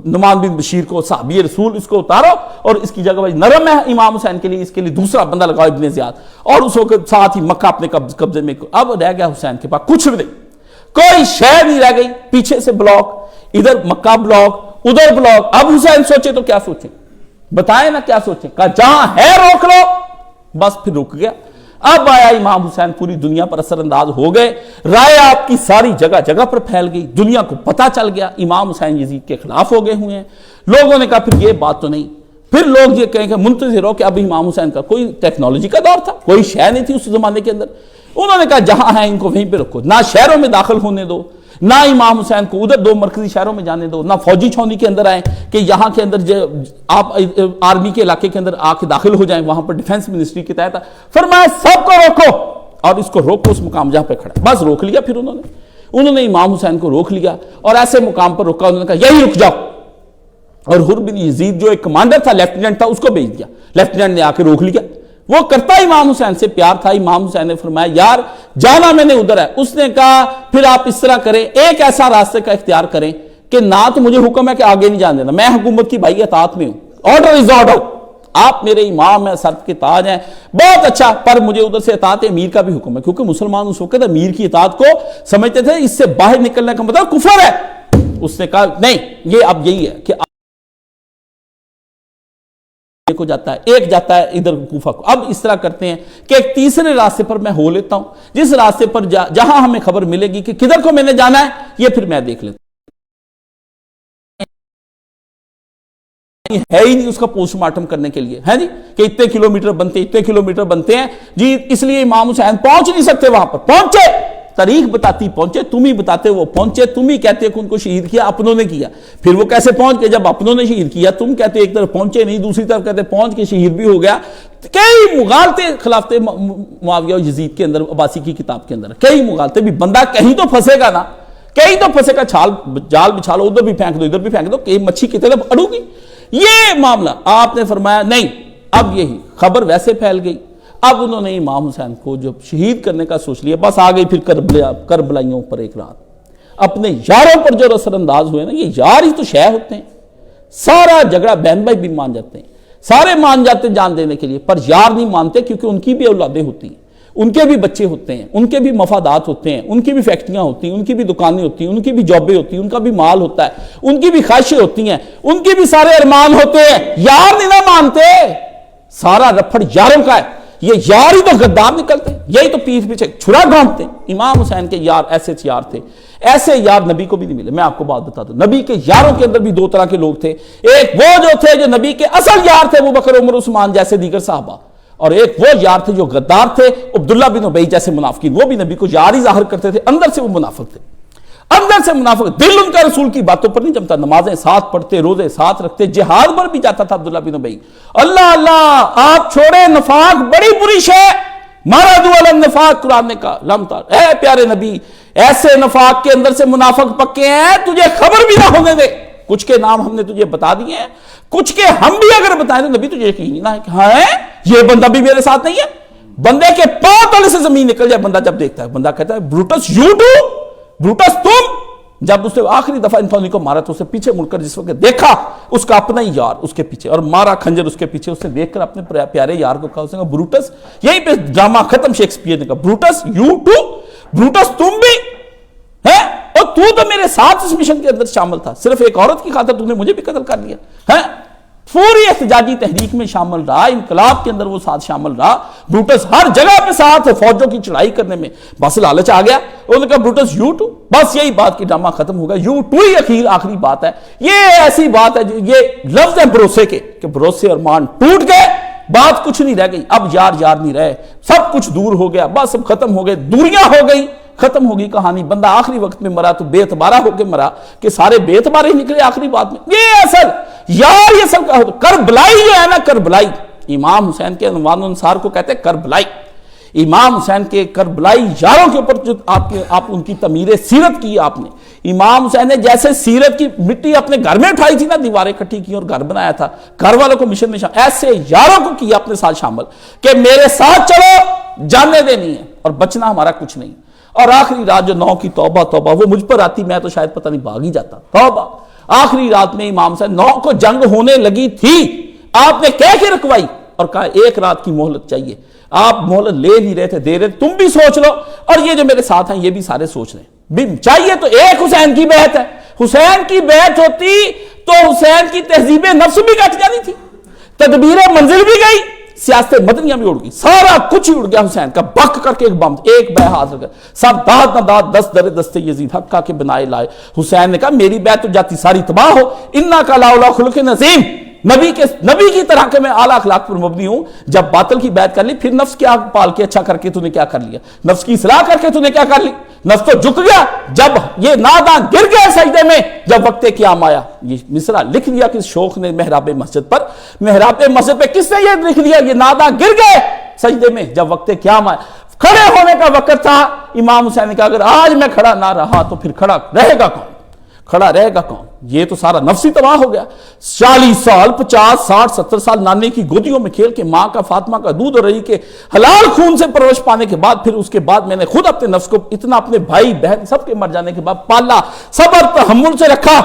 نعمان بن بشیر کو، صحابی رسول، اس کو اتارو، اور اس کی جگہ نرم ہے امام حسین کے لیے، اس کے لیے دوسرا بندہ لگاؤ ابن زیاد، اور اس وقت ساتھ ہی مکہ اپنے قبضے میں، اب رہ گیا حسین کے پاس کچھ بھی نہیں، کوئی شہر نہیں رہ گئی، پیچھے سے بلاک، ادھر مکہ بلاک، ادھر بلاک، اب حسین سوچے تو کیا سوچیں، بتائیں نا کیا سوچیں، کہا جہاں ہے روک لو، بس پھر رک گیا۔ اب آیا امام حسین، پوری دنیا پر اثر انداز ہو گئے، رائے آپ کی ساری جگہ جگہ پر پھیل گئی، دنیا کو پتہ چل گیا امام حسین یزید کے خلاف ہو گئے ہوئے ہیں، لوگوں نے کہا پھر یہ بات تو نہیں، پھر لوگ یہ کہیں کہ منتظر ہو کہ اب امام حسین کا کوئی ٹیکنالوجی کا دور تھا، کوئی شے نہیں تھی اس زمانے کے اندر، انہوں نے کہا جہاں ہیں ان کو وہیں پہ رکھو، نہ شہروں میں داخل ہونے دو، نہ امام حسین کو ادھر دو مرکزی شہروں میں جانے دو، نہ فوجی چھاؤنی کے اندر آئیں کہ یہاں کے اندر آپ آرمی کے علاقے کے اندر آ کے داخل ہو جائیں، وہاں پر ڈیفنس منسٹری کے تحت فرمایا سب کو روکو، اور اس کو روکو اس مقام جہاں پہ کھڑا، بس روک لیا، پھر انہوں نے امام حسین کو روک لیا، اور ایسے مقام پر روکا، انہوں نے کہا یہی رک جاؤ، اور حر بن یزید جو ایک کمانڈر تھا، لیفٹیننٹ تھا، اس کو بھیج دیا، لیفٹیننٹ نے آ کے روک لیا، وہ کرتا امام حسین سے پیار تھا، امام حسین نے فرمایا یار جانا میں نے ادھر ہے، اس نے کہا پھر آپ اس طرح کریں، ایک ایسا راستے کا اختیار کریں کہ نہ تو مجھے حکم ہے کہ آگے نہیں جان دینا، میں حکومت کی بھائی اطاعت میں ہوں، آرڈر از آرڈر، آپ میرے امام ہیں، سر کے تاج ہیں، بہت اچھا، پر مجھے ادھر سے اطاعت امیر کا بھی حکم ہے، کیونکہ مسلمان اس وقت امیر کی اطاعت کو سمجھتے تھے اس سے باہر نکلنے کا مطلب کفر ہے، اس نے کہا نہیں، یہ اب یہی ہے کہ کو جاتا ہے، ایک جاتا ہے ادھر کوفہ کو، اب اس طرح کرتے ہیں کہ ایک تیسرے راستے پر میں ہو لیتا ہوں، جس راستے پر جہاں ہمیں خبر ملے گی کہ کدھر کو میں نے جانا ہے، یہ پھر میں دیکھ لیتا ہوں، ہے ہی نہیں اس کا پوسٹ مارٹم کرنے کے لیے، ہے جی کہ اتنے کلومیٹر بنتے ہیں جی، اس لیے امام حسین پہنچ نہیں سکتے وہاں پر، پہنچے، تاریخ بتاتی پہنچے، تم ہی بتاتے وہ پہنچے، تم ہی کہتے کہ ان کو شہید کیا، اپنوں نے کیا، پھر وہ کیسے پہنچ گئے جب اپنوں نے شہید کیا، تم کہتے ایک طرف پہنچے نہیں، دوسری طرف کہتے پہنچ کے شہید بھی ہو گیا، کئی مغالطے خلافت معاویہ و یزید کے اندر، عباسی کی کتاب کے اندر کئی مغالطے، بھی بندہ کہیں تو پھنسے گا نا، کہیں تو پھنسے گا، جال بچھا لو، ادھر بھی پھینک دو ادھر بھی پھینک دو، کہ مچھی کی طرف اڑو گی، یہ معاملہ آپ نے فرمایا نہیں، اب یہی خبر ویسے پھیل گئی، اب انہوں نے امام حسین کو جب شہید کرنے کا سوچ لیا، بس آ گئی پھر کربلائیوں پر ایک رات، اپنے یاروں پر جو اثر انداز ہوئے نا، یہ یار ہی تو شے ہوتے ہیں، سارا جھگڑا بہن بھائی بھی مان جاتے ہیں، سارے مان جاتے ہیں جان دینے کے لیے، پر یار نہیں مانتے کیونکہ ان کی بھی اولادیں ہوتی ہیں، ان کے بھی بچے ہوتے ہیں، ان کے بھی مفادات ہوتے ہیں، ان کی بھی فیکٹریاں ہوتی ہیں، ان کی بھی دکانیں ہوتی ہیں، ان کی بھی جابیں ہوتی ہیں، ان کا بھی مال ہوتا ہے، ان کی بھی خواہشیں ہوتی ہیں، ان کے بھی سارے ارمان ہوتے ہیں، یار نہیں نہ مانتے، سارا رفڑ یاروں کا ہے، یہ یار ہی تو غدار نکلتے، یہی تو پیٹھ پیچھے چھڑا گھونپتے۔ امام حسین کے یار ایسے یار تھے، ایسے یار نبی کو بھی نہیں ملے۔ میں آپ کو بات بتا دوں، نبی کے یاروں کے اندر بھی دو طرح کے لوگ تھے، ایک وہ جو تھے جو نبی کے اصل یار تھے، ابو بکر عمر عثمان جیسے دیگر صحابہ، اور ایک وہ یار تھے جو غدار تھے، عبداللہ بن ابی جیسے منافقین، وہ بھی نبی کو یار ہی ظاہر کرتے تھے، اندر سے وہ منافق تھے، اندر سے منافق، دل ان کا رسول کی باتوں پر نہیں جمتا، نمازیں ساتھ پڑھتے، روزے ساتھ رکھتے، جہاد پر بھی جاتا تھا عبداللہ بن ابی۔ اللہ اللہ، آپ چھوڑے، نفاق بڑی بری شے، مردوا علی النفاق، قرآن نے کہا لم تر، اے پیارے نبی، ایسے نفاق کے اندر سے منافق پکے ہیں تجھے خبر بھی نہ ہونے دے۔ کچھ کے نام ہم نے تجھے بتا دیے ہیں، کچھ کے ہم بھی اگر بتائیں تو نبی تجھے یقین نہ ہے کہ ہاں یہ بندہ بھی میرے ساتھ نہیں ہے۔ بندے کے پاؤں تلے سے زمین نکل جائے بندہ جب دیکھتا ہے، بندہ کہتا ہے بروٹس یو ڈو، بروٹس تم۔ جب اس نے آخری دفعہ انتونی کو مارا تو اسے پیچھے مڑ کر جس وقت دیکھا اس کا اپنا ہی یار اس کے پیچھے، اور مارا کھنجر اس کے پیچھے، اس نے دیکھ کر اپنے پیارے یار کو کہا، اس نے کہا بروٹس، یہیں پہ ڈرامہ ختم، شیکسپیئر نے کہا بروٹس یو ٹو، بروٹس تم بھی ہے، اور تو میرے ساتھ اس مشن کے اندر شامل تھا، صرف ایک عورت کی خاطر تو نے مجھے بھی قتل کر لیا ہے۔ پوری احتجاجی تحریک میں شامل رہا، انقلاب کے اندر وہ ساتھ شامل رہا، بروٹس ہر جگہ پہ ساتھ ہے، فوجوں کی چڑھائی کرنے میں، بس لالچ آ گیا، انہوں نے کہا بروٹس یو ٹو، بس یہی بات کی ڈرامہ ختم ہوگا، یو ٹو ہی آخری بات ہے۔ یہ ایسی بات ہے، یہ لفظ ہے بھروسے کے، کہ بھروسے اور مان ٹوٹ گئے، بات کچھ نہیں رہ گئی، اب یار یار نہیں رہے، سب کچھ دور ہو گیا، بس سب ختم ہو گئے، دوریاں ہو گئی، ختم ہوگی کہانی۔ بندہ آخری وقت میں مرا تو بے اعتبارہ ہو کے مرا، کہ سارے بے اعتبارے ہی نکلے آخری بات میں۔ یہ اصل یار، یہ سب کربلائی جو ہے نا، کربلائی، امام حسین کے عنوان انصار کو کہتے ہیں کربلائی۔ امام حسین کے کربلائی یاروں کے اوپر جو آپ ان کی تعمیر سیرت کی آپ نے، امام حسین نے جیسے سیرت کی مٹی اپنے گھر میں اٹھائی تھی نا، دیواریں کٹھی کی اور گھر بنایا تھا، گھر والوں کو مشن میں شامل، ایسے یاروں کو کیا اپنے ساتھ شامل کہ میرے ساتھ چلو، جانے دینی ہے اور بچنا ہمارا کچھ نہیں۔ اور آخری رات جو 9 کی توبہ توبہ وہ مجھ پر آتی، میں تو شاید پتہ نہیں بھاگ ہی جاتا۔ توبہ، آخری رات میں امام حسین 9 کو جنگ ہونے لگی تھی، آپ نے کہہ کے رکوائی اور کہا ایک رات کی مہلت چاہیے، آپ مہلت لے نہیں رہے تھے، دے رہے، تم بھی سوچ لو اور یہ جو میرے ساتھ ہیں یہ بھی سارے سوچ رہے ہیں، چاہیے تو ایک حسین کی بیعت ہے، حسین کی بیعت ہوتی تو حسین کی تہذیب نفس بھی کٹ جانی تھی، تدبیر منزل بھی گئی، سیاست مدنیہ بھی اڑ گئی، سارا کچھ ہی اڑ گیا حسین کا، بک کر کے ایک بم، ایک بے ہاتھ رکھا، سب داد نہ داد 10 درے دستے یزید حق کا کے بنائے لائے۔ حسین نے کہا میری بیعت تو جاتی ساری تباہ ہو، انا کا لا خلق نظیم، نبی کی طرح کہ میں اعلیٰ اخلاق پر مبنی ہوں، جب باطل کی بیعت کر لی پھر نفس کیا پال کے اچھا کر کے تو نے کیا کر لیا، نفس کی اصلاح کر کے تو نے کیا کر لی، نفس تو جھک گیا، جب یہ نادان گر گئے سجدے میں، جب وقت قیام آیا، یہ مصرع لکھ لیا کس شوخ نے محراب مسجد پر، محراب مسجد پہ کس نے یہ لکھ لیا، یہ نادان گر گئے سجدے میں جب وقت قیام آیا، کھڑے ہونے کا وقت تھا، امام حسین نے کہا اگر آج میں کھڑا نہ رہا تو پھر کھڑا رہے گا کون، کھڑا رہے گا کون، یہ تو سارا نفسی تباہ ہو گیا۔ 40 سال 50 60 70 سال نانے کی گودیوں میں کھیل کے، ماں کا فاطمہ کا دودھ اور رہی کے حلال خون سے پرورش پانے کے بعد، پھر اس کے بعد میں نے خود اپنے نفس کو اتنا اپنے بھائی بہن سب کے مر جانے کے بعد پالا، صبر تحمل سے رکھا،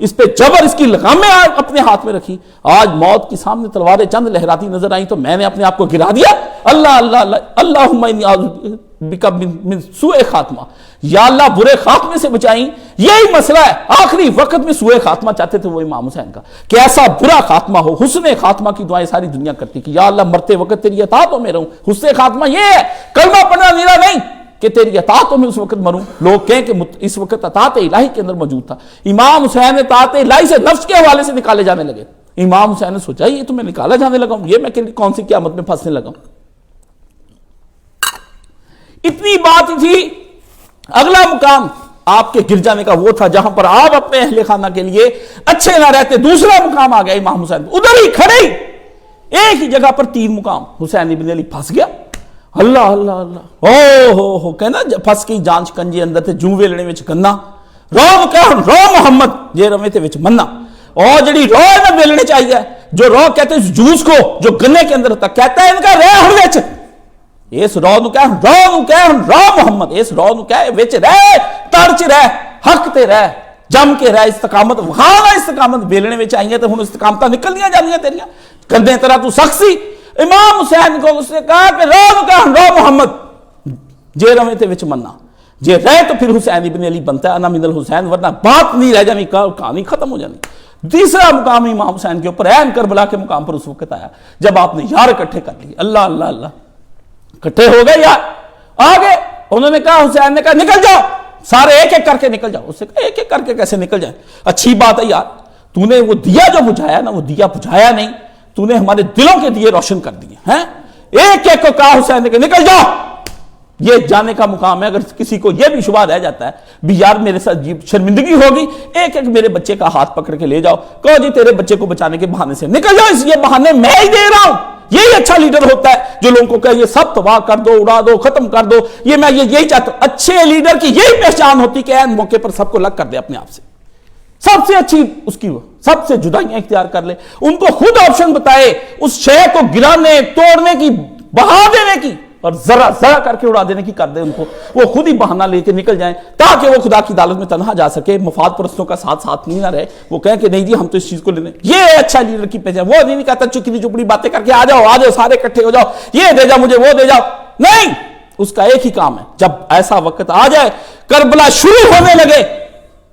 اس پہ جبر اس کی لگامیں اپنے ہاتھ میں رکھی، آج موت کی سامنے تلواریں چند لہراتی نظر آئیں تو میں نے اپنے آپ کو گرا دیا، اللہ اللہ اللہ اللہم انی اعوذ بک من سوء خاتمہ، یا اللہ برے خاتمے سے بچائیں۔ یہی مسئلہ ہے، آخری وقت میں سوء خاتمہ چاہتے تھے وہ امام حسین کا، کہ ایسا برا خاتمہ ہو، حسن خاتمہ کی دعائیں ساری دنیا کرتی کہ یا اللہ مرتے وقت تیری اطاعتوں میں رہوں، حسن خاتمہ یہ ہے، کلمہ پڑھنا نیرا نہیں کہ تیری اطاعتوں میں اس وقت مروں، لوگ کہیں کہ اس وقت اطاعت الہی کے اندر موجود تھا، امام حسین اطاعت الہی سے نفس کے حوالے سے نکالے جانے لگے، امام حسین نے سوچا یہ تو میں نکالا جانے لگا ہوں، یہ میں کون سی قیامت میں پھنسنے لگا ہوں۔ اتنی بات تھی، اگلا مقام آپ کے گر جانے کا وہ تھا جہاں پر آپ اپنے اہل خانہ کے لیے اچھے نہ رہتے، دوسرا مقام آ گیا امام حسین، ادھر ہی کھڑے ایک ہی جگہ پر 3 مقام، حسین ابن علی پھنس گیا، اللہ اللہ اللہ ہو کہنا پھنس کی جان شکنجے اندر تے جو ویلنے وچ گنا رو محمد جے روے تے وچ منا، اور جڑی رو نہ ویلنے چاہیے، جو رو کہتے ہیں جوس کو جو گنے کے اندر ہوتا، کہتا ہے ان کا رہ ہن وچ، اس رو نو کہ رو محمد، اس رو نو کہ وچ رہ، تڑچ رہ، حق تے رہ، جم کے رہ استقامت وہاں استقامت بیلنے میں چاہیے تو ہوں استقامت نکلنیاں جانیاں تیریاں کندھے طرح تو سخت سی. امام حسین کو اس نے کہا کہ رو محمد جے رویں تے وچ مننا جے رہے تو پھر حسین ابن علی بنتا ہے انا من الحسین ورنہ بات نہیں رہ جانی کہانی ختم ہو جانی. تیسرا مقام امام حسین کے اوپر عین کربلا کے مقام پر اس وقت آیا جب آپ نے یار اکٹھے کر لی. اللہ اللہ اللہ اکٹھے ہو گئے یار آگے انہوں نے کہا حسین نے کہا نکل جاؤ سارے ایک ایک کر کے نکل جاؤ. اس سے کہا ایک ایک کر کے کیسے نکل جائیں اچھی بات ہے یار تو نے وہ دیا جو بجھایا نا وہ دیا بجھایا نہیں تو نے ہمارے دلوں کے دیے روشن کر دیے ہیں. ایک ایک کو کہا حسین نے کہ نکل جاؤ. یہ جانے کا مقام ہے. اگر کسی کو یہ بھی شبہ رہ جاتا ہے بھی یار میرے ساتھ شرمندگی ہوگی ایک ایک میرے بچے کا ہاتھ پکڑ کے لے جاؤ کہو جی تیرے بچے کو بچانے کے بہانے سے نکل جاؤ اس یہ بہانے میں ہی دے رہا ہوں. یہی اچھا لیڈر ہوتا ہے جو لوگوں کو کہے یہ سب تباہ کر دو اڑا دو ختم کر دو. یہ میں یہی چاہتا ہوں. اچھے لیڈر کی یہی پہچان ہوتی کہ این موقع پر سب کو الگ کر دے اپنے آپ سے سب سے اچھی اس کی سب سے جدائیاں اختیار کر لے. ان کو خود آپشن بتائے اس شے کو گرانے توڑنے کی بہا دینے کی اور ذرا ذرا کر کے اڑا دینے کی کر دے ان کو. وہ خود ہی بہانہ لے کے نکل جائیں تاکہ وہ خدا کی عدالت میں تنہا جا سکے. مفاد پرستوں کا ساتھ ساتھ نہیں نہ رہے. وہ کہیں کہ نہیں جی ہم تو اس چیز کو لینے. یہ اچھا لیڈر کی پہچان. وہ نہیں کہتا چکنی چپڑی باتیں کر کے آ جاؤ سارے اکٹھے ہو جاؤ یہ دے جاؤ مجھے وہ دے جاؤ. نہیں اس کا ایک ہی کام ہے جب ایسا وقت آ جائے کربلا شروع ہونے لگے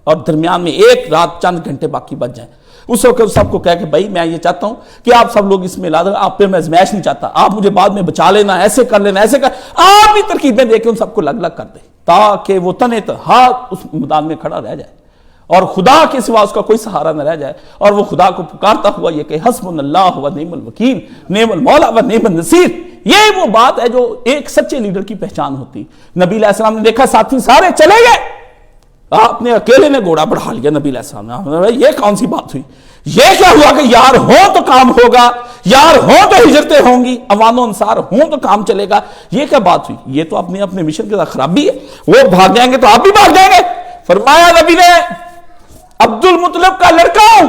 اور درمیان میں ایک رات چند گھنٹے باقی بچ جائیں اس وقت سب کو کہہ کہ بھائی میں یہ چاہتا ہوں کہ آپ سب لوگ اس میں لا دو. آپ پہ میں ازمائش نہیں چاہتا آپ مجھے بعد میں بچا لینا ایسے کر لینا ایسے کر آپ بھی ترکیبیں دے کے ان سب کو الگ الگ کر دیں تاکہ وہ تنے تنہا اس میدان میں کھڑا رہ جائے اور خدا کے سوا اس کا کوئی سہارا نہ رہ جائے اور وہ خدا کو پکارتا ہوا یہ کہ حسبنا اللہ و نعم الوکیل نعم المولا و نعم النصیر. یہ وہ بات ہے جو ایک سچے لیڈر کی پہچان ہوتی. نبی علیہ السلام نے دیکھا ساتھی سارے چلے گئے آپ نے اکیلے نے گھوڑا بڑھا لیا. نبی علیہ السلام نے یہ کون سی بات ہوئی یہ کیا ہوا کہ یار ہوں تو کام ہوگا یار ہوں تو ہجرتیں ہوں گی اوان و انصار ہوں تو کام چلے گا. یہ کیا بات ہوئی یہ تو اپنے مشن کے ساتھ خرابی ہے. وہ بھاگ جائیں گے تو آپ بھی بھاگ جائیں گے. فرمایا نبی نے عبد المطلب کا لڑکا ہوں.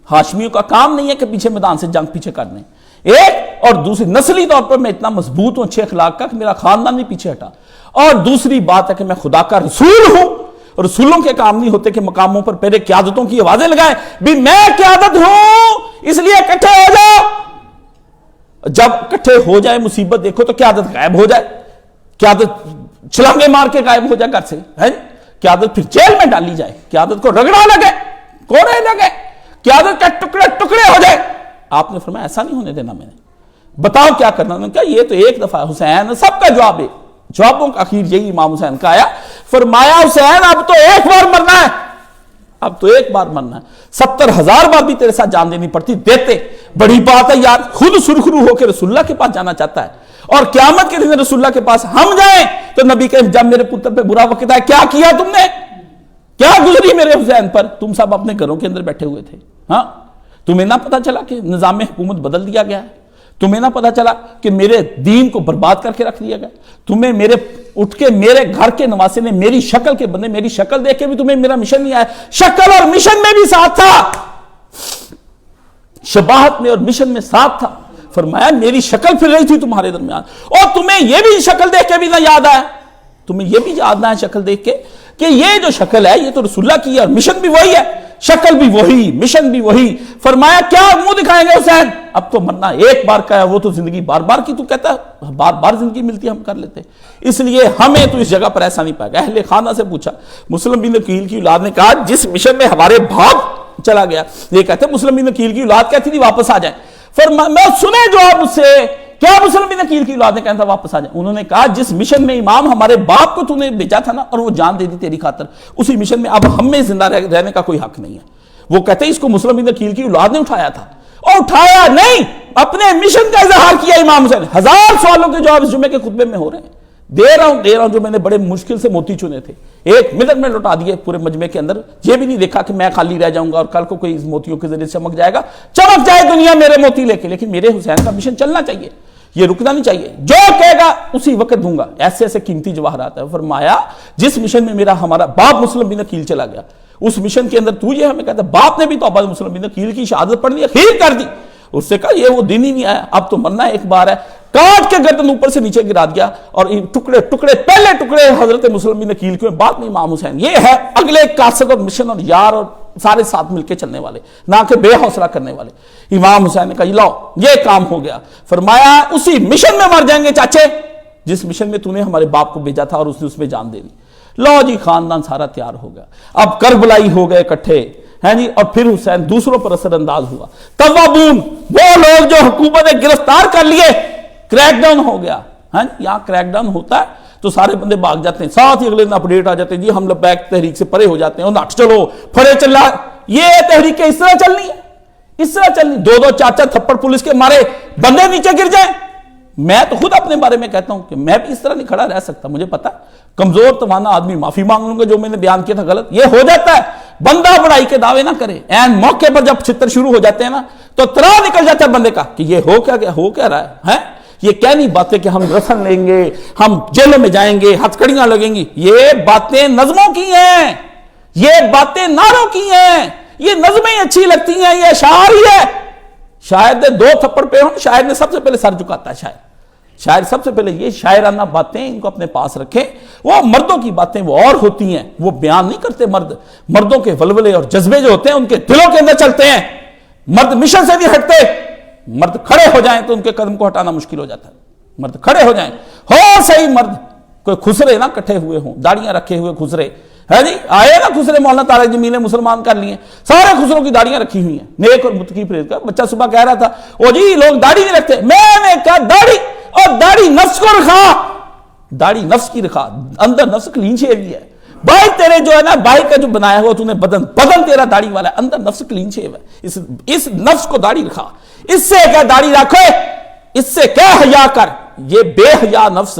ہاشمیوں کا کام نہیں ہے کہ پیچھے میدان سے جنگ پیچھے کرنے ایک اور دوسری نسلی طور پر میں اتنا مضبوط ہوں اچھے اخلاق کا کہ میرا خاندان نہیں پیچھے ہٹا. اور دوسری بات ہے کہ میں خدا کا رسول ہوں. رسولوں کے کام نہیں ہوتے کہ مقاموں پر پہلے قیادتوں کی آوازیں لگائیں بھی میں قیادت ہوں اس لیے اکٹھے ہو جاؤ. جب اکٹھے ہو جائے مصیبت دیکھو تو قیادت غائب ہو جائے قیادت چھلانگے مار کے غائب ہو جائے گھر سے قیادت پھر جیل میں ڈالی جائے قیادت کو رگڑا لگے کوڑے لگے قیادت کا ٹکڑے ٹکڑے ہو جائے. آپ نے فرمایا ایسا نہیں ہونے دینا میں نے بتاؤ کیا کرنا. انہوں نے کہا یہ تو ایک دفعہ حسین سب کا جواب ہے جوابوں کا اخیر یہی امام حسین کا آیا. فرمایا حسین اب تو ایک بار مرنا ہے اب تو ایک بار مرنا ہے 70,000 بار بھی تیرے ساتھ جان دینی پڑتی دیتے. بڑی بات ہے یار خود سرخرو ہو کے رسول اللہ کے پاس جانا چاہتا ہے اور قیامت کے دن رسول اللہ کے پاس ہم جائیں تو نبی کہ جب میرے پتر پہ برا وقت آئے کیا کیا تم نے کیا گزری میرے حسین پر. تم سب اپنے گھروں کے اندر بیٹھے ہوئے تھے. ہاں تمہیں نہ پتا چلا کہ نظام حکومت بدل دیا گیا ہے. تمہیں نہ پتا چلا کہ میرے دین کو برباد کر کے رکھ دیا گیا. تمہیں میرے اٹھ کے میرے گھر کے نواسے نے میری شکل کے بندے میری شکل دیکھ کے بھی تمہیں میرا مشن نہیں آیا. شکل اور مشن میں بھی ساتھ تھا شباہت میں اور مشن میں ساتھ تھا. فرمایا میری شکل پھر رہی تھی تمہارے درمیان اور تمہیں یہ بھی شکل دیکھ کے بھی نہ یاد آیا تمہیں یہ بھی یاد نہ ہے شکل دیکھ کے کہ یہ جو شکل ہے یہ تو رسول اللہ کی ہے اور مشن بھی وہی ہے شکل بھی وہی مشن بھی وہی. فرمایا کیا منہ دکھائیں گے حسین اب تو مرنا ایک بار کا ہے وہ تو زندگی بار بار کی تو کہتا ہے بار بار زندگی ملتی ہم کر لیتے اس لیے ہمیں تو اس جگہ پر ایسا نہیں پائے گا. اہل خانہ سے پوچھا مسلم بن عقیل کی اولاد نے کہا جس مشن میں ہمارے باپ چلا گیا یہ کہتے مسلم بن عقیل کی اولاد کہتی تھی واپس آ جائیں. میں سنے جواب مجھ سے کیا مسلم بن عقیل کی اولاد نے کہا تھا واپس آ جائیں. انہوں نے کہا جس مشن میں امام ہمارے باپ کو تو نے بھیجا تھا نا اور وہ جان دے دی تیری خاطر اسی مشن میں اب ہم میں زندہ رہنے کا کوئی حق نہیں ہے. وہ کہتے ہیں اس کو مسلم بن عقیل کی اولاد نے اٹھایا تھا اور اٹھایا نہیں اپنے مشن کا اظہار کیا امام حسین. 1000 سوالوں کے جواب اس جمعے کے خطبے میں ہو رہے ہیں. دے رہا ہوں جو میں نے بڑے مشکل سے موتی چنے تھے 1 منٹ میں لوٹا دیے پورے مجمع کے اندر. یہ بھی نہیں دیکھا کہ میں خالی رہ جاؤں گا اور کل کو کوئی اس موتیوں کے ذریعے چمک جائے گا چمک جائے دنیا میرے موتی لے کے لیکن میرے حسین کا مشن چلنا چاہیے یہ رکنا نہیں چاہیے. جو کہے گا اسی وقت دوں گا. ایسے ایسے قیمتی جواہرات ہے. فرمایا جس مشن میں میرا ہمارا باپ مسلم بن عقیل چلا گیا اس مشن کے اندر تو یہ ہمیں کہتا ہے باپ نے بھی توبہ مسلم بن عقیل کی شہادت پڑھ لی خیر کر دی. اس سے کہا یہ وہ دن ہی نہیں آیا اب تو مرنا ایک بار ہے. کاٹ کے گردن اوپر سے نیچے گرا دیا اور ٹکڑے ٹکڑے پہلے ٹکڑے حضرت مسلم نکیل کے بعد میں امام حسین. یہ ہے اگلے قاصد اور مشن اور یار اور سارے ساتھ مل کے چلنے والے, نہ کہ بے حوصلہ کرنے والے. امام حسین نے کہا لو یہ کام ہو گیا. فرمایا اسی مشن میں مر جائیں گے چاچے جس مشن میں تو نے ہمارے باپ کو بھیجا تھا اور اس نے اس میں جان دے دی. لو جی خاندان سارا تیار ہو گیا. اب کربلائی ہو گئے اکٹھے ہیں جی, اور پھر حسین دوسروں پر اثر انداز ہوا. توابون وہ لوگ جو حکومت نے گرفتار کر لیے, کریک ڈاؤن ہو گیا. ہاں یہاں کریک ڈاؤن ہوتا ہے تو سارے بندے بھاگ جاتے ہیں, ساتھ ہی اگلے دن اپڈیٹ آ جاتے ہیں جی ہم لبیک تحریک سے پرے ہو جاتے ہیں, نٹ چلو پھڑے چلا. یہ تحریک اس طرح چلنی ہے, اس طرح چلنی. دو دو چار چار تھپڑ پولیس کے مارے بندے نیچے گر جائیں. میں تو خود اپنے بارے میں کہتا ہوں کہ میں بھی اس طرح نہیں کھڑا رہ سکتا. مجھے پتا کمزور توانا آدمی, معافی مانگ لوں گا جو میں نے بیان کیا تھا غلط. یہ ہو جاتا ہے, بندہ بڑائی کے دعوے نہ کرے. این موقع پر جب چھتر شروع ہو جاتے ہیں نا تو ترا نکل جاتا ہے بندے کا کہ یہ ہو کیا رہا ہے. یہ کہنی باتیں کہ ہم رسن لیں گے, ہم جیلوں میں جائیں گے, ہتھکڑیاں لگیں گی, یہ باتیں نظموں کی ہیں, یہ باتیں نعروں کی ہیں, یہ نظمیں اچھی لگتی ہیں, یہ اشعار ہی ہے. شاید نے دو تھپڑ پہ ہوں, شاید نے سب سے پہلے سر جھکاتا ہے. شاید سب سے پہلے یہ شاعرانہ باتیں ان کو اپنے پاس رکھیں. وہ مردوں کی باتیں وہ اور ہوتی ہیں, وہ بیان نہیں کرتے مرد. مردوں کے ولولے اور جذبے جو ہوتے ہیں ان کے دلوں کے اندر چلتے ہیں. مرد مشن سے بھی ہٹتے. مرد کھڑے ہو جائیں تو ان کے قدم کو ہٹانا مشکل ہو جاتا ہے. مرد کھڑے ہو جائیں, ہو صحیح مرد, کوئی خسرے نہ کٹھے ہوئے ہوں, داڑیاں رکھے ہوئے خسرے ہے جی. آئے نا خسرے, مولانا طارق جمیل مسلمان کر لیے, سارے خسروں کی داڑیاں رکھی ہوئی ہیں, نیک اور متقی پرہیز کا. بچہ صبح کہہ رہا تھا او جی لوگ داڑھی نہیں رکھتے. میں نے کہا داڑھی, اور داڑھی نفس کو رکھا, داڑھی نفس کی رکھا, اندر نفس کلین شیو ہے. بھائی تیرے جو ہے نا بھائی کا جو بنایا ہوا تو نے بدن تیرا داڑھی والا ہے, اندر نفس کلین شیو ہے. اس نفس کو داڑھی رکھا. اس سے کیا داڑھی رکھے, اس سے کیا حیا کر. یہ بے حیا نفس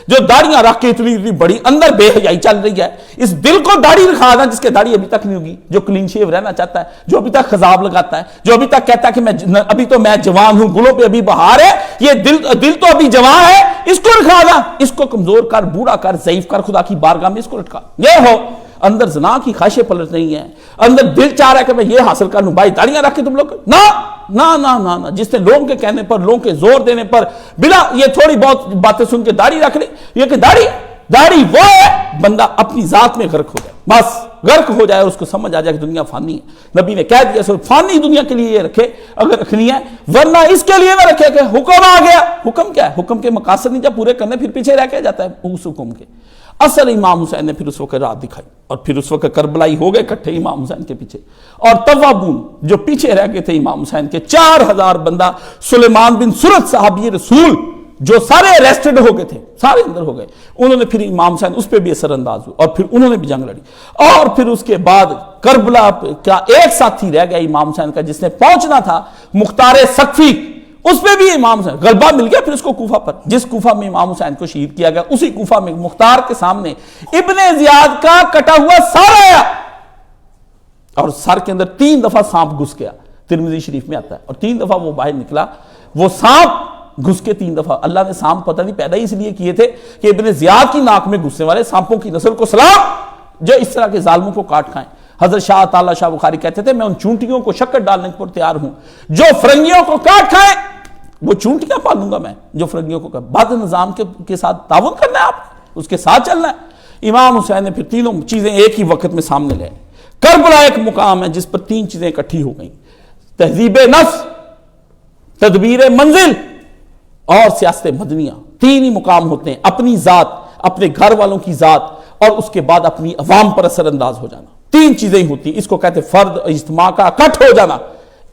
جو داڑیاں رکھ کے اتنی بڑی اندر بے حیائی چل رہی ہے, اس دل کو داڑھی رکھا نا جس کے داڑھی ابھی تک نہیں ہوگی, جو کلین شیو رہنا چاہتا ہے, جو ابھی تک خضاب لگاتا ہے, جو ابھی تک کہتا ہے کہ میں ابھی تو میں جوان ہوں, گلوں پہ ابھی بہار ہے, یہ دل تو ابھی جوان ہے, اس کو رکھا نا, اس کو کمزور کر, بوڑھا کر, ضعیف کر, خدا کی بارگاہ میں اس کو رکھا. یہ ہو اندر زنا کی خواہشیں پلٹ نہیں ہیں, اندر دل چاہ رہا ہے کہ میں یہ حاصل کر لوں. بھائی داڑیاں رکھ کے تم لوگ نہ نہ نہ نہ, جس نے لوگوں کے کہنے پر, لوگوں کے زور دینے پر, بلا یہ تھوڑی بہت باتیں سن کے داڑھی رکھ لی, یہ کہ داڑھی وہ ہے بندہ اپنی ذات میں غرق ہو جائے, بس غرق ہو جائے اور اس کو سمجھ آ جائے کہ دنیا فانی ہے. نبی نے کہہ دیا سو فانی دنیا کے لیے یہ رکھے اگر رکھنی ہے, ورنہ اس کے لیے نہ رکھے کہ حکم آ گیا. حکم کیا ہے, حکم کے مقاصد نہیں جب پورے کرنے پھر پیچھے رہ کے جاتا ہے اس حکم کے. اصل امام حسین نے پھر اس وقت رات دکھائی, اور پھر اس وقت کربلائی ہو گئے کٹھے امام حسین کے پیچھے. اور توابون جو پیچھے رہ گئے تھے امام حسین کے 4000 بندہ, سلیمان بن سرد صحابی رسول جو سارے اریسٹڈ ہو گئے تھے, سارے اندر ہو گئے, انہوں نے پھر امام حسین اس پہ بھی اثر انداز ہوئے, اور پھر انہوں نے بھی جنگ لڑی. اور پھر اس کے بعد کربلا کا ایک ساتھی رہ گیا امام حسین کا جس نے پہنچنا تھا, مختار سقفی, اس پہ بھی امام حسین غلبہ مل گیا. پھر اس کو کوفہ پر, جس کوفہ میں امام حسین کو شہید کیا گیا, اسی کوفہ میں مختار کے سامنے ابن زیاد کا کٹا ہوا سر آیا, اور سر کے اندر 3 دفعہ سانپ گھس گیا. ترمذی شریف میں آتا ہے, اور 3 دفعہ وہ باہر نکلا. وہ سانپ گھس کے 3 دفعہ, اللہ نے سانپ پتہ نہیں پیدا ہی اس لیے کیے تھے کہ ابن زیاد کی ناک میں گھسنے والے سانپوں کی نسل کو سلام, جو اس طرح کے ظالموں کو کاٹ کھائیں. حضرت شاہ تعالی شاہ بخاری کہتے تھے میں ان چونٹیوں کو شکر ڈالنے پر تیار ہوں جو فرنگیوں کو کاٹ کھائیں. وہ چونٹیاں پالوں گا میں جو فرنگیوں کو, بعد نظام کے ساتھ تعاون کرنا ہے, آپ اس کے ساتھ چلنا ہے. امام حسین نے پھر تینوں چیزیں ایک ہی وقت میں سامنے لے. کربلا ایک مقام ہے جس پر 3 چیزیں اکٹھی ہو گئیں, تہذیب نفس, تدبیر منزل اور سیاست مدنیہ. 3 ہی مقام ہوتے ہیں, اپنی ذات, اپنے گھر والوں کی ذات, اور اس کے بعد اپنی عوام پر اثر انداز ہو جانا. 3 چیزیں ہی ہوتی ہیں. اس کو کہتے ہیں فرد اجتماع کا اکٹھ ہو جانا.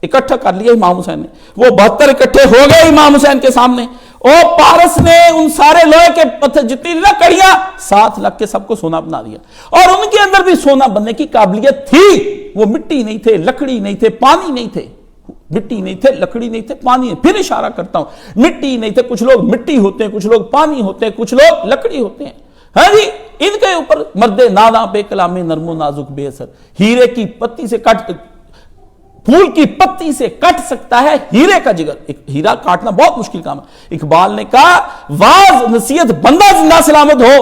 اکٹھا کر لیا امام حسین نے, وہ 72 اکٹھے ہو گئے امام حسین کے سامنے. اور پارس نے ان سارے لوہے کے پتھر جتنی نہ کڑیاں ساتھ لگ کے سب کو سونا بنا دیا, اور ان کے اندر بھی سونا بننے کی قابلیت تھی. وہ مٹی نہیں تھے, لکڑی نہیں تھے, پانی نہیں تھے. مٹی نہیں تھے, لکڑی نہیں تھے, پانی. پھر اشارہ کرتا ہوں, مٹی نہیں تھے, کچھ لوگ مٹی ہوتے ہیں, کچھ لوگ پانی ہوتے ہیں, کچھ لوگ لکڑی ہوتے ہیں. ہاں جی, ان کے اوپر مرد نانا بے کلام نرم و نازک بے اثر. ہیرے کی پتی سے کٹ, پھول کی پتی سے کٹ سکتا ہے ہیرے کا جگر. ایک ہیرا کاٹنا بہت مشکل کام ہے. اقبال نے کہا واز نصیحت بندہ زندہ سلامت ہو,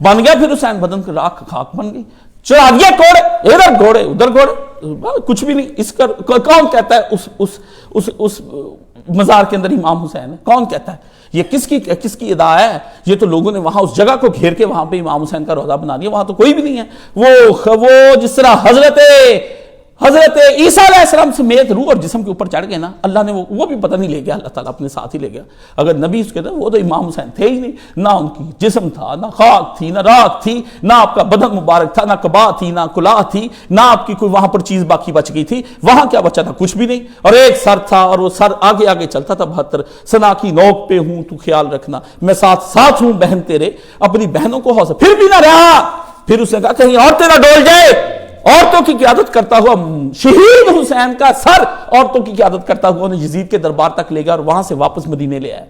بن گیا پھر حسین بدن کا راکھ خاک بن گئی. چڑھا دیا کوڑے، ادھر گھوڑے ادھر گھوڑے، کچھ بھی نہیں. اس کا کون کہتا ہے اس مزار کے اندر امام حسین ہے؟ کون کہتا ہے؟ یہ کس کی ادا ہے؟ یہ تو لوگوں نے وہاں اس جگہ کو گھیر کے وہاں پہ امام حسین کا روضہ بنا دیا. وہاں تو کوئی بھی نہیں ہے. وہ جس طرح حضرت عیسیٰ علیہ السلام سمیت روح اور جسم کے اوپر چڑھ گئے نا، اللہ نے وہ بھی پتہ نہیں لے گیا، اللہ تعالیٰ اپنے ساتھ ہی لے گیا. اگر نبی اس کے تھے وہ تو امام حسین تھے ہی نہیں، نہ ان کی جسم تھا، نہ خاک تھی، نہ راکھ تھی، نہ آپ کا بدن مبارک تھا، نہ قبا تھی، نہ کلاه تھی، نہ آپ کی کوئی وہاں پر چیز باقی بچ گئی تھی. وہاں کیا بچا تھا؟ کچھ بھی نہیں. اور ایک سر تھا اور وہ سر آگے آگے چلتا تھا. 72 سنا کی نوک پہ ہوں تو خیال رکھنا، میں ساتھ ہوں بہن تیرے، اپنی بہنوں کو حوصلہ. پھر بھی نہ رہا. پھر اس نے کہا کہیں عورتیں نہ ڈول جائے. عورتوں کی قیادت کرتا ہوا شہید حسین کا سر عورتوں کی قیادت کرتا ہوا انہیں یزید کے دربار تک لے گیا اور وہاں سے واپس مدینے لے آیا.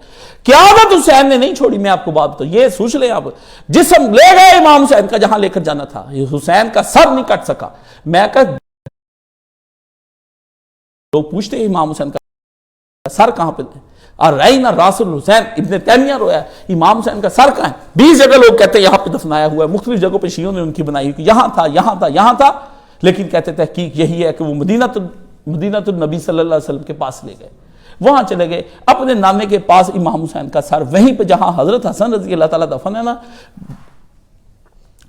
قیادت حسین نے نہیں چھوڑی. میں آپ کو بات بتاؤں، یہ سوچ لیں آپ، جسم لے گئے امام حسین کا جہاں لے کر جانا تھا، حسین کا سر نہیں کٹ سکا. میں کہا لوگ پوچھتے ہیں امام حسین کا سر کہاں پہ ہے؟ اور رائنا راس الحسین، ابن تیمیہ رویا ہے امام حسین کا سر کہاں ہے. 20 جگہ لوگ کہتے ہیں یہاں پہ دفنایا ہوا ہے. مختلف جگہوں پہ شیعوں نے ان کی بنائی ہوئی، یہاں تھا یہاں تھا یہاں تھا. لیکن کہتے تحقیق یہی ہے کہ وہ مدینہ النبی صلی اللہ علیہ وسلم کے پاس لے گئے. وہاں چلے گئے اپنے نانے کے پاس امام حسین کا سر، وہیں پہ جہاں حضرت حسن رضی اللہ تعالیٰ دفن ہے نا،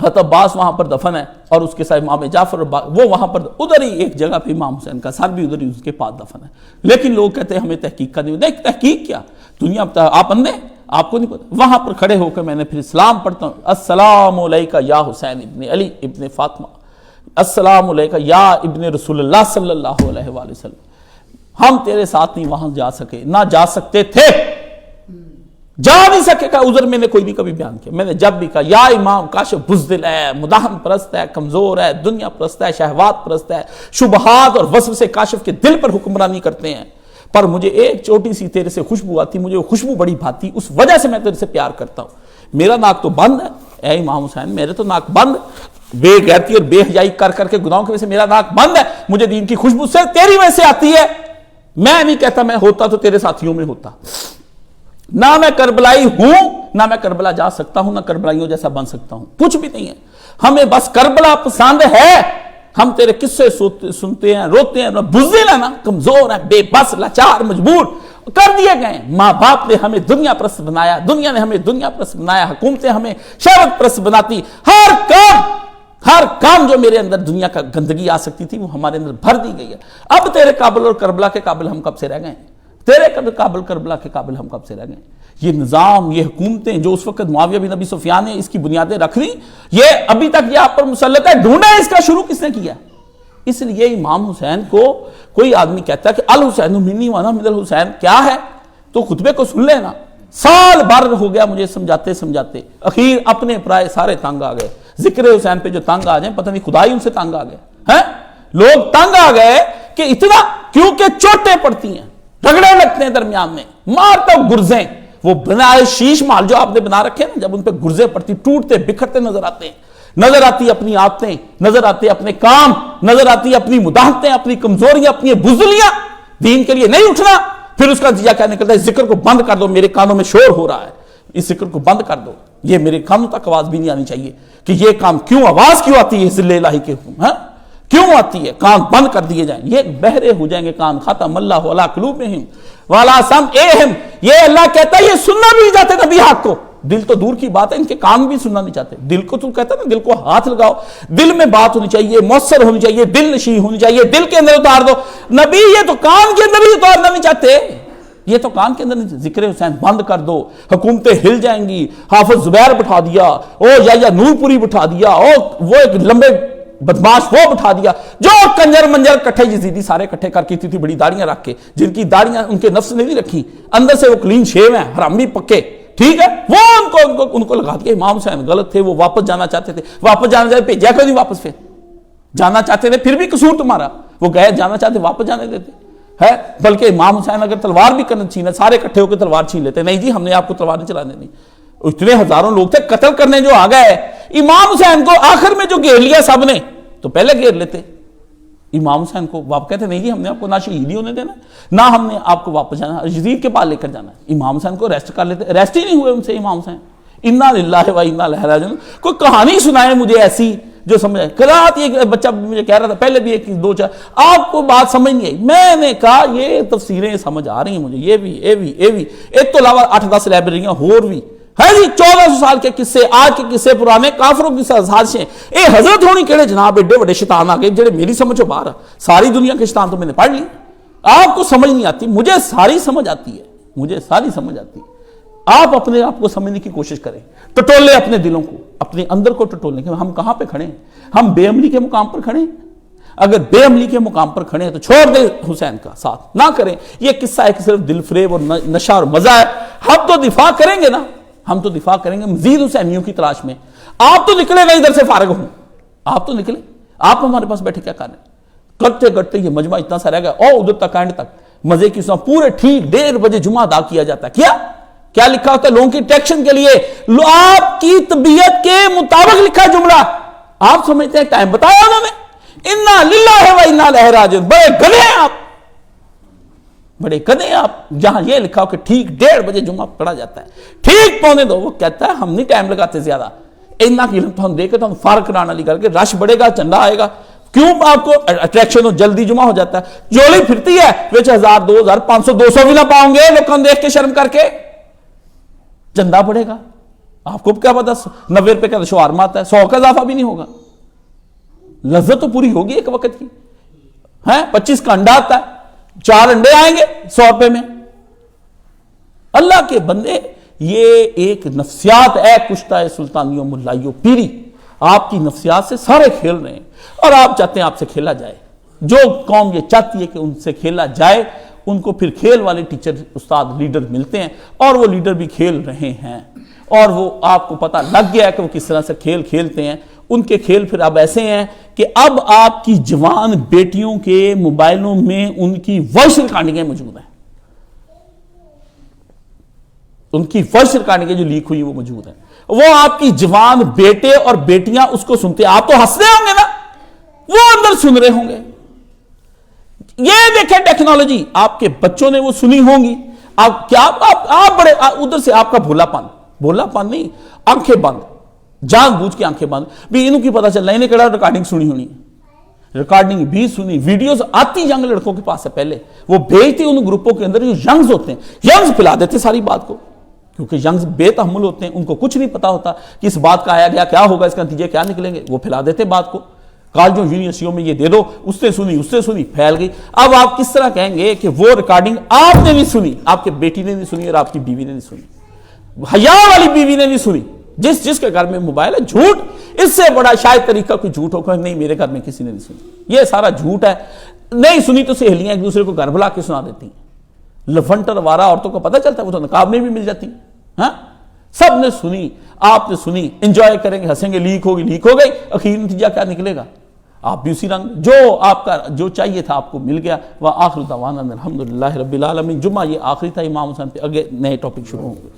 حضرت عباس وہاں پر دفن ہے اور اس کے ساتھ امام جعفر وہ وہاں پر ادھر ہی ایک جگہ پہ امام حسین کا سر بھی ادھر ہی اس کے پاس دفن ہے. لیکن لوگ کہتے ہیں ہمیں تحقیق کرنی. دیکھ تحقیق کیا دنیا آپ اندھے، آپ کو نہیں پتا. وہاں پر کھڑے ہو کے میں نے پھر اسلام پڑھتا ہوں، السلام علیکہ یا حسین ابن علی ابن فاطمہ، السلام علیکہ یا ابن رسول اللہ صلی اللہ علیہ وآلہ وسلم. ہم تیرے ساتھ نہیں وہاں جا سکے، نہ جا سکتے تھے، جا نہیں سکے. کا عذر میں نے کوئی نہیں کبھی بیان کیا. میں نے جب بھی کہا یا امام کاشف بزدل ہے، مداحن پرست ہے، کمزور ہے، دنیا پرست ہے، شہوات پرست ہے، شبہات اور وسوسے کاشف کے دل پر حکمرانی کرتے ہیں، پر مجھے ایک چھوٹی سی تیرے سے خوشبو آتی، مجھے وہ خوشبو بڑی بھاتی، اس وجہ سے میں تیرے سے پیار کرتا ہوں. میرا ناک تو بند ہے اے امام حسین، میرے تو ناک بند، بے غیرتی اور بے حیائی کر کے گناہوں کی وجہ سے میرا ناک بند ہے. مجھے دین کی خوشبو سے تیری وجہ سے آتی ہے. میں نہیں کہتا میں ہوتا تو تیرے ساتھیوں میں ہوتا. نہ میں کربلائی ہوں، نہ میں کربلا جا سکتا ہوں، نہ کربلائیوں جیسا بن سکتا ہوں. کچھ بھی نہیں ہے. ہمیں بس کربلا پسند ہے. ہم تیرے قصے سنتے ہیں، روتے ہیں. بزدل ہے نا، کمزور ہے، بے بس، لاچار، مجبور کر دیے گئے. ماں باپ نے ہمیں دنیا پرست بنایا، دنیا نے ہمیں دنیا پرست بنایا، حکومتیں ہمیں شہوت پرست بناتی. ہر کام جو میرے اندر دنیا کا گندگی آ سکتی تھی وہ ہمارے اندر بھر دی گئی ہے. اب تیرے قابل اور کربلا کے قابل ہم کب سے رہ گئے؟ تیرے قابل کربلا کے قابل ہم کب سے رہ گئے؟ یہ نظام، یہ حکومتیں جو اس وقت معاویہ بن ابی سفیان نے اس کی بنیادیں رکھ لی، یہ ابھی تک یہ آپ پر مسلط ہے. ڈھونڈا اس کا شروع کس نے کیا؟ اس لیے امام حسین کو کوئی آدمی کہتا ہے کہ الحسین منی وانا من الحسین، کیا ہے؟ تو خطبے کو سن لینا. سال بھر ہو گیا مجھے سمجھاتے، اخیر اپنے پرائے سارے تنگ آ گئے. ذکر حسین پہ جو تنگ آ جائیں، پتہ نہیں خدا ہی ان سے تنگ آ گئے ہیں. لوگ تنگ آ گئے کہ اتنا، کیونکہ چوٹیں پڑتی ہیں، رگڑے لگتے ہیں درمیان میں، مارتا گرزیں. وہ بنائے شیش مال جو آپ نے بنا رکھے نا، جب ان پہ گرزیں پڑتی، ٹوٹتے بکھرتے نظر آتے ہیں. نظر آتی اپنی عادتیں، نظر آتے اپنے کام، نظر آتی اپنی مداحنتیں، اپنی کمزوریاں، اپنی بزدلیاں. دین کے لیے نہیں اٹھنا. پھر اس کا نتیجہ کیا نکلتا ہے؟ ذکر کو بند کر دو، میرے کانوں میں شور ہو رہا ہے، اس ذکر کو بند کر دو. یہ میرے کانوں تک آواز بھی نہیں آنی چاہیے کہ یہ کام کیوں، آواز کیوں آتی ہے ذل الہی کے حکم، کیوں آتی ہے؟ کان بند کر دیے جائیں. یہ بہرے ہو جائیں گے کان. ختم اللہ علی قلوبہم وعلی سمعہم. یہ اللہ کہتا ہے یہ سننا بھی نہیں چاہتے نبی حق کو. دل تو دور کی بات ہے، ان کے کان بھی سننا نہیں چاہتے. دل کو تو کہتا ہے نا، دل کو ہاتھ لگاؤ، دل میں بات ہونی چاہیے، مؤثر ہونی چاہیے، دل نشین ہونی چاہیے، دل کے اندر اتار دو. نبی یہ تو کان کے اندر ہی اتارنا نہیں چاہتے. یہ تو کان کے اندر نہیں. ذکر حسین بند کر دو، حکومتیں ہل جائیں گی. حافظ زبیر بٹھا دیا، یا نور پوری بٹھا دیا، وہ ایک لمبے بدماش وہ بٹھا دیا، جو کنجر منجر کٹھے یزیدی سارے کٹھے کر کی تھی بڑی داڑیاں رکھ کے، جن کی داڑیاں ان کے نفس نے نہیں رکھی، اندر سے وہ کلین شیو ہیں، حرامی پکے. ٹھیک ہے، وہ ان کو لگا دیا. امام حسین غلط تھے، وہ واپس جانا چاہتے تھے. واپس جانا چاہتے، بھیجا کیوں نہیں واپس؟ پھر جانا چاہتے تھے، پھر بھی قصور تمہارا. وہ گئے، جانا چاہتے، واپس جانے دیتے ہے. بلکہ امام حسین اگر تلوار بھی کرنا چھینا، سارے کٹھے ہو کے تلوار چھین لیتے. نہیں جی، ہم نے آپ کو تلوار نہیں چلانے دی. اتنے ہزاروں لوگ تھے، قتل کرنے جو آ گئے. امام حسین کو آخر میں جو گھیر لیا سب نے، تو پہلے گھیر لیتے. امام حسین کو واپس کہتے نہیں جی، ہم نے آپ کو نہ شہید ہی ہونے دینا، نہ ہم نے آپ کو واپس جانا، یزید کے پاس لے کر جانا. امام حسین کو ریسٹ کر لیتے. ریسٹ ہی نہیں ہوئے ان سے امام حسین. انا للہ و انا الیہ راجعون. کوئی کہانی سنائے مجھے ایسی جو سمجھ آئے. قرات یہ بچہ مجھے کہہ رہا تھا پہلے بھی ایک دو چار, آپ کو بات سمجھ نہیں آئی. میں نے کہا یہ تفسیریں سمجھ آ رہی ہیں مجھے, یہ بھی ایک تو علاوہ 8-10 لائبریریاں اور بھی ہے جی. 1400 سال کے قصے, آج کے قصے پرانے, کافروں کی سازشیں. اے حضرت ہونی کہڑے جناب ایڈے بڑے شیطان آ گئے جڑے میری سمجھو باہر. ساری دنیا کے شیطان تو میں نے پڑھ لی, آپ کو سمجھ نہیں آتی, مجھے ساری سمجھ آتی ہے, مجھے ساری سمجھ آتی ہے. آپ اپنے آپ کو سمجھنے کی کوشش کریں, ٹٹولے اپنے دلوں کو, اپنے اندر کو ٹٹولنے کے. ہم کہاں پہ کھڑے ہیں؟ ہم بے عملی کے مقام پر کھڑے ہیں. اگر بے عملی کے مقام پر کھڑے ہیں تو چھوڑ دیں حسین کا ساتھ, نہ کریں. یہ قصہ ہے کہ صرف دل فریب اور نشہ اور مزہ ہے. ہم تو دفاع کریں گے نا, ہم تو دفاع کریں گے مزید حسینیوں کی تلاش میں. آپ تو نکلے گا ادھر سے فارغ ہوں, آپ تو نکلیں. آپ ہمارے پاس بیٹھے کیا کر رہے ہیں؟ کرتے کرتے یہ مجمع اتنا سا رہ گیا, اور ادھر تک اینڈ تک مزے کی سنا پورے ٹھیک 1:30 بجے جمعہ ادا کیا جاتا ہے. کیا لکھا ہوتا ہے لوگوں کی ٹیکشن کے لیے؟ آپ کی طبیعت کے مطابق لکھا جملہ. آپ سمجھتے ہیں ٹائم بتایا انہوں نے؟ انا للہ و انا الیہ راجعون. بڑے گدھے ہیں آپ, بڑے گدھے ہیں آپ. جہاں یہ لکھا ہو کہ ٹھیک 1:30 بجے جمعہ پڑھا جاتا ہے, ٹھیک 1:45 وہ کہتا ہے ہم نہیں ٹائم لگاتے زیادہ. اتنا کی تو ہم دیکھے تو ہم فارغ کرانا لی کر کے رش بڑھے گا, چندہ آئے گا. کیوں آپ کو اٹریکشن ہو, جلدی جمعہ ہو جاتا ہے. جولی پھرتی ہے وچ 1000 2000 500 200 بھی نہ پاؤں گے لوگوں دیکھ کے شرم کر کے, چندہ پڑے گا. آپ کو کیا پتا 90 روپے کا شوارما آتا ہے, 100 کا اضافہ بھی نہیں ہوگا. لذت تو پوری ہوگی ایک وقت کی. 25 کا انڈا آتا ہے, 4 انڈے آئیں گے 100 روپے میں. اللہ کے بندے, یہ ایک نفسیات ہے کشتہ سلطانیوں ملائیوں پیری. آپ کی نفسیات سے سارے کھیل رہے ہیں, اور آپ چاہتے ہیں آپ سے کھیلا جائے. جو قوم یہ چاہتی ہے کہ ان سے کھیلا جائے, ان کو پھر کھیل والے ٹیچر استاد لیڈر ملتے ہیں, اور وہ لیڈر بھی کھیل رہے ہیں, اور وہ آپ کو پتہ لگ گیا ہے کہ وہ کس طرح سے کھیل کھیلتے ہیں. ان کے کھیل پھر اب ایسے ہیں کہ اب آپ کی جوان بیٹیوں کے موبائلوں میں ان کی وائس ریکارڈنگیں موجود ہیں. ان کی وائس ریکارڈنگیں جو لیک ہوئی وہ موجود ہیں. وہ آپ کی جوان بیٹے اور بیٹیاں اس کو سنتے ہیں. آپ تو ہنس رہے ہوں گے نا, وہ اندر سن رہے ہوں گے. یہ دیکھیں ٹیکنالوجی, آپ کے بچوں نے وہ سنی ہوں گی. آپ کیا آپ بڑے ادھر سے آپ کا بھولا پن نہیں, آنکھیں بند, جان بوجھ کے آنکھیں بند بھی. انہوں کی پتا چل رہا انہیں کہڑا ریکارڈنگ سنی ہونی ہے. ریکارڈنگ بھی سنی, ویڈیوز آتی ینگ لڑکوں کے پاس سے پہلے, وہ بھیجتے ان گروپوں کے اندر جو ینگز ہوتے ہیں. ینگز پھیلا دیتے ساری بات کو, کیونکہ ینگز بے تحمل ہوتے ہیں, ان کو کچھ نہیں پتا ہوتا کہ اس بات کا آیا گیا کیا ہوگا, اس کا نتیجے کیا نکلیں گے. وہ پھیلا دیتے بات کو. کالجوں یونیورسٹیوں میں یہ دے دو, اس نے سنی پھیل گئی. اب آپ کس طرح کہیں گے کہ وہ ریکارڈنگ آپ نے نہیں سنی, آپ کے بیٹی نے نہیں سنی, اور آپ کی بیوی نے نہیں سنی, حیا والی بیوی نے نہیں سنی. جس کے گھر میں موبائل ہے, جھوٹ اس سے بڑا شاید طریقہ کوئی جھوٹ ہوگا نہیں میرے گھر میں کسی نے نہیں سنی. یہ سارا جھوٹ ہے. نہیں سنی تو سہیلیاں ایک دوسرے کو گھر بلا کے سنا دیتی ہیں. لفنٹر وارا عورتوں کو پتہ چلتا ہے, وہ تو نقاب میں بھی مل جاتی ہیں. سب نے سنی, آپ نے سنی, انجوائے کریں گے, ہنسیں گے, لیک ہو گئی. اخیر نتیجہ کیا نکلے گا؟ آپ بھی اسی رنگ, جو آپ کا جو چاہیے تھا آپ کو مل گیا. وآخر دعوانا الحمدللہ رب العالمین. جمعہ یہ آخری تھا امام حسین پہ, آگے نئے ٹاپک شروع ہوں گے.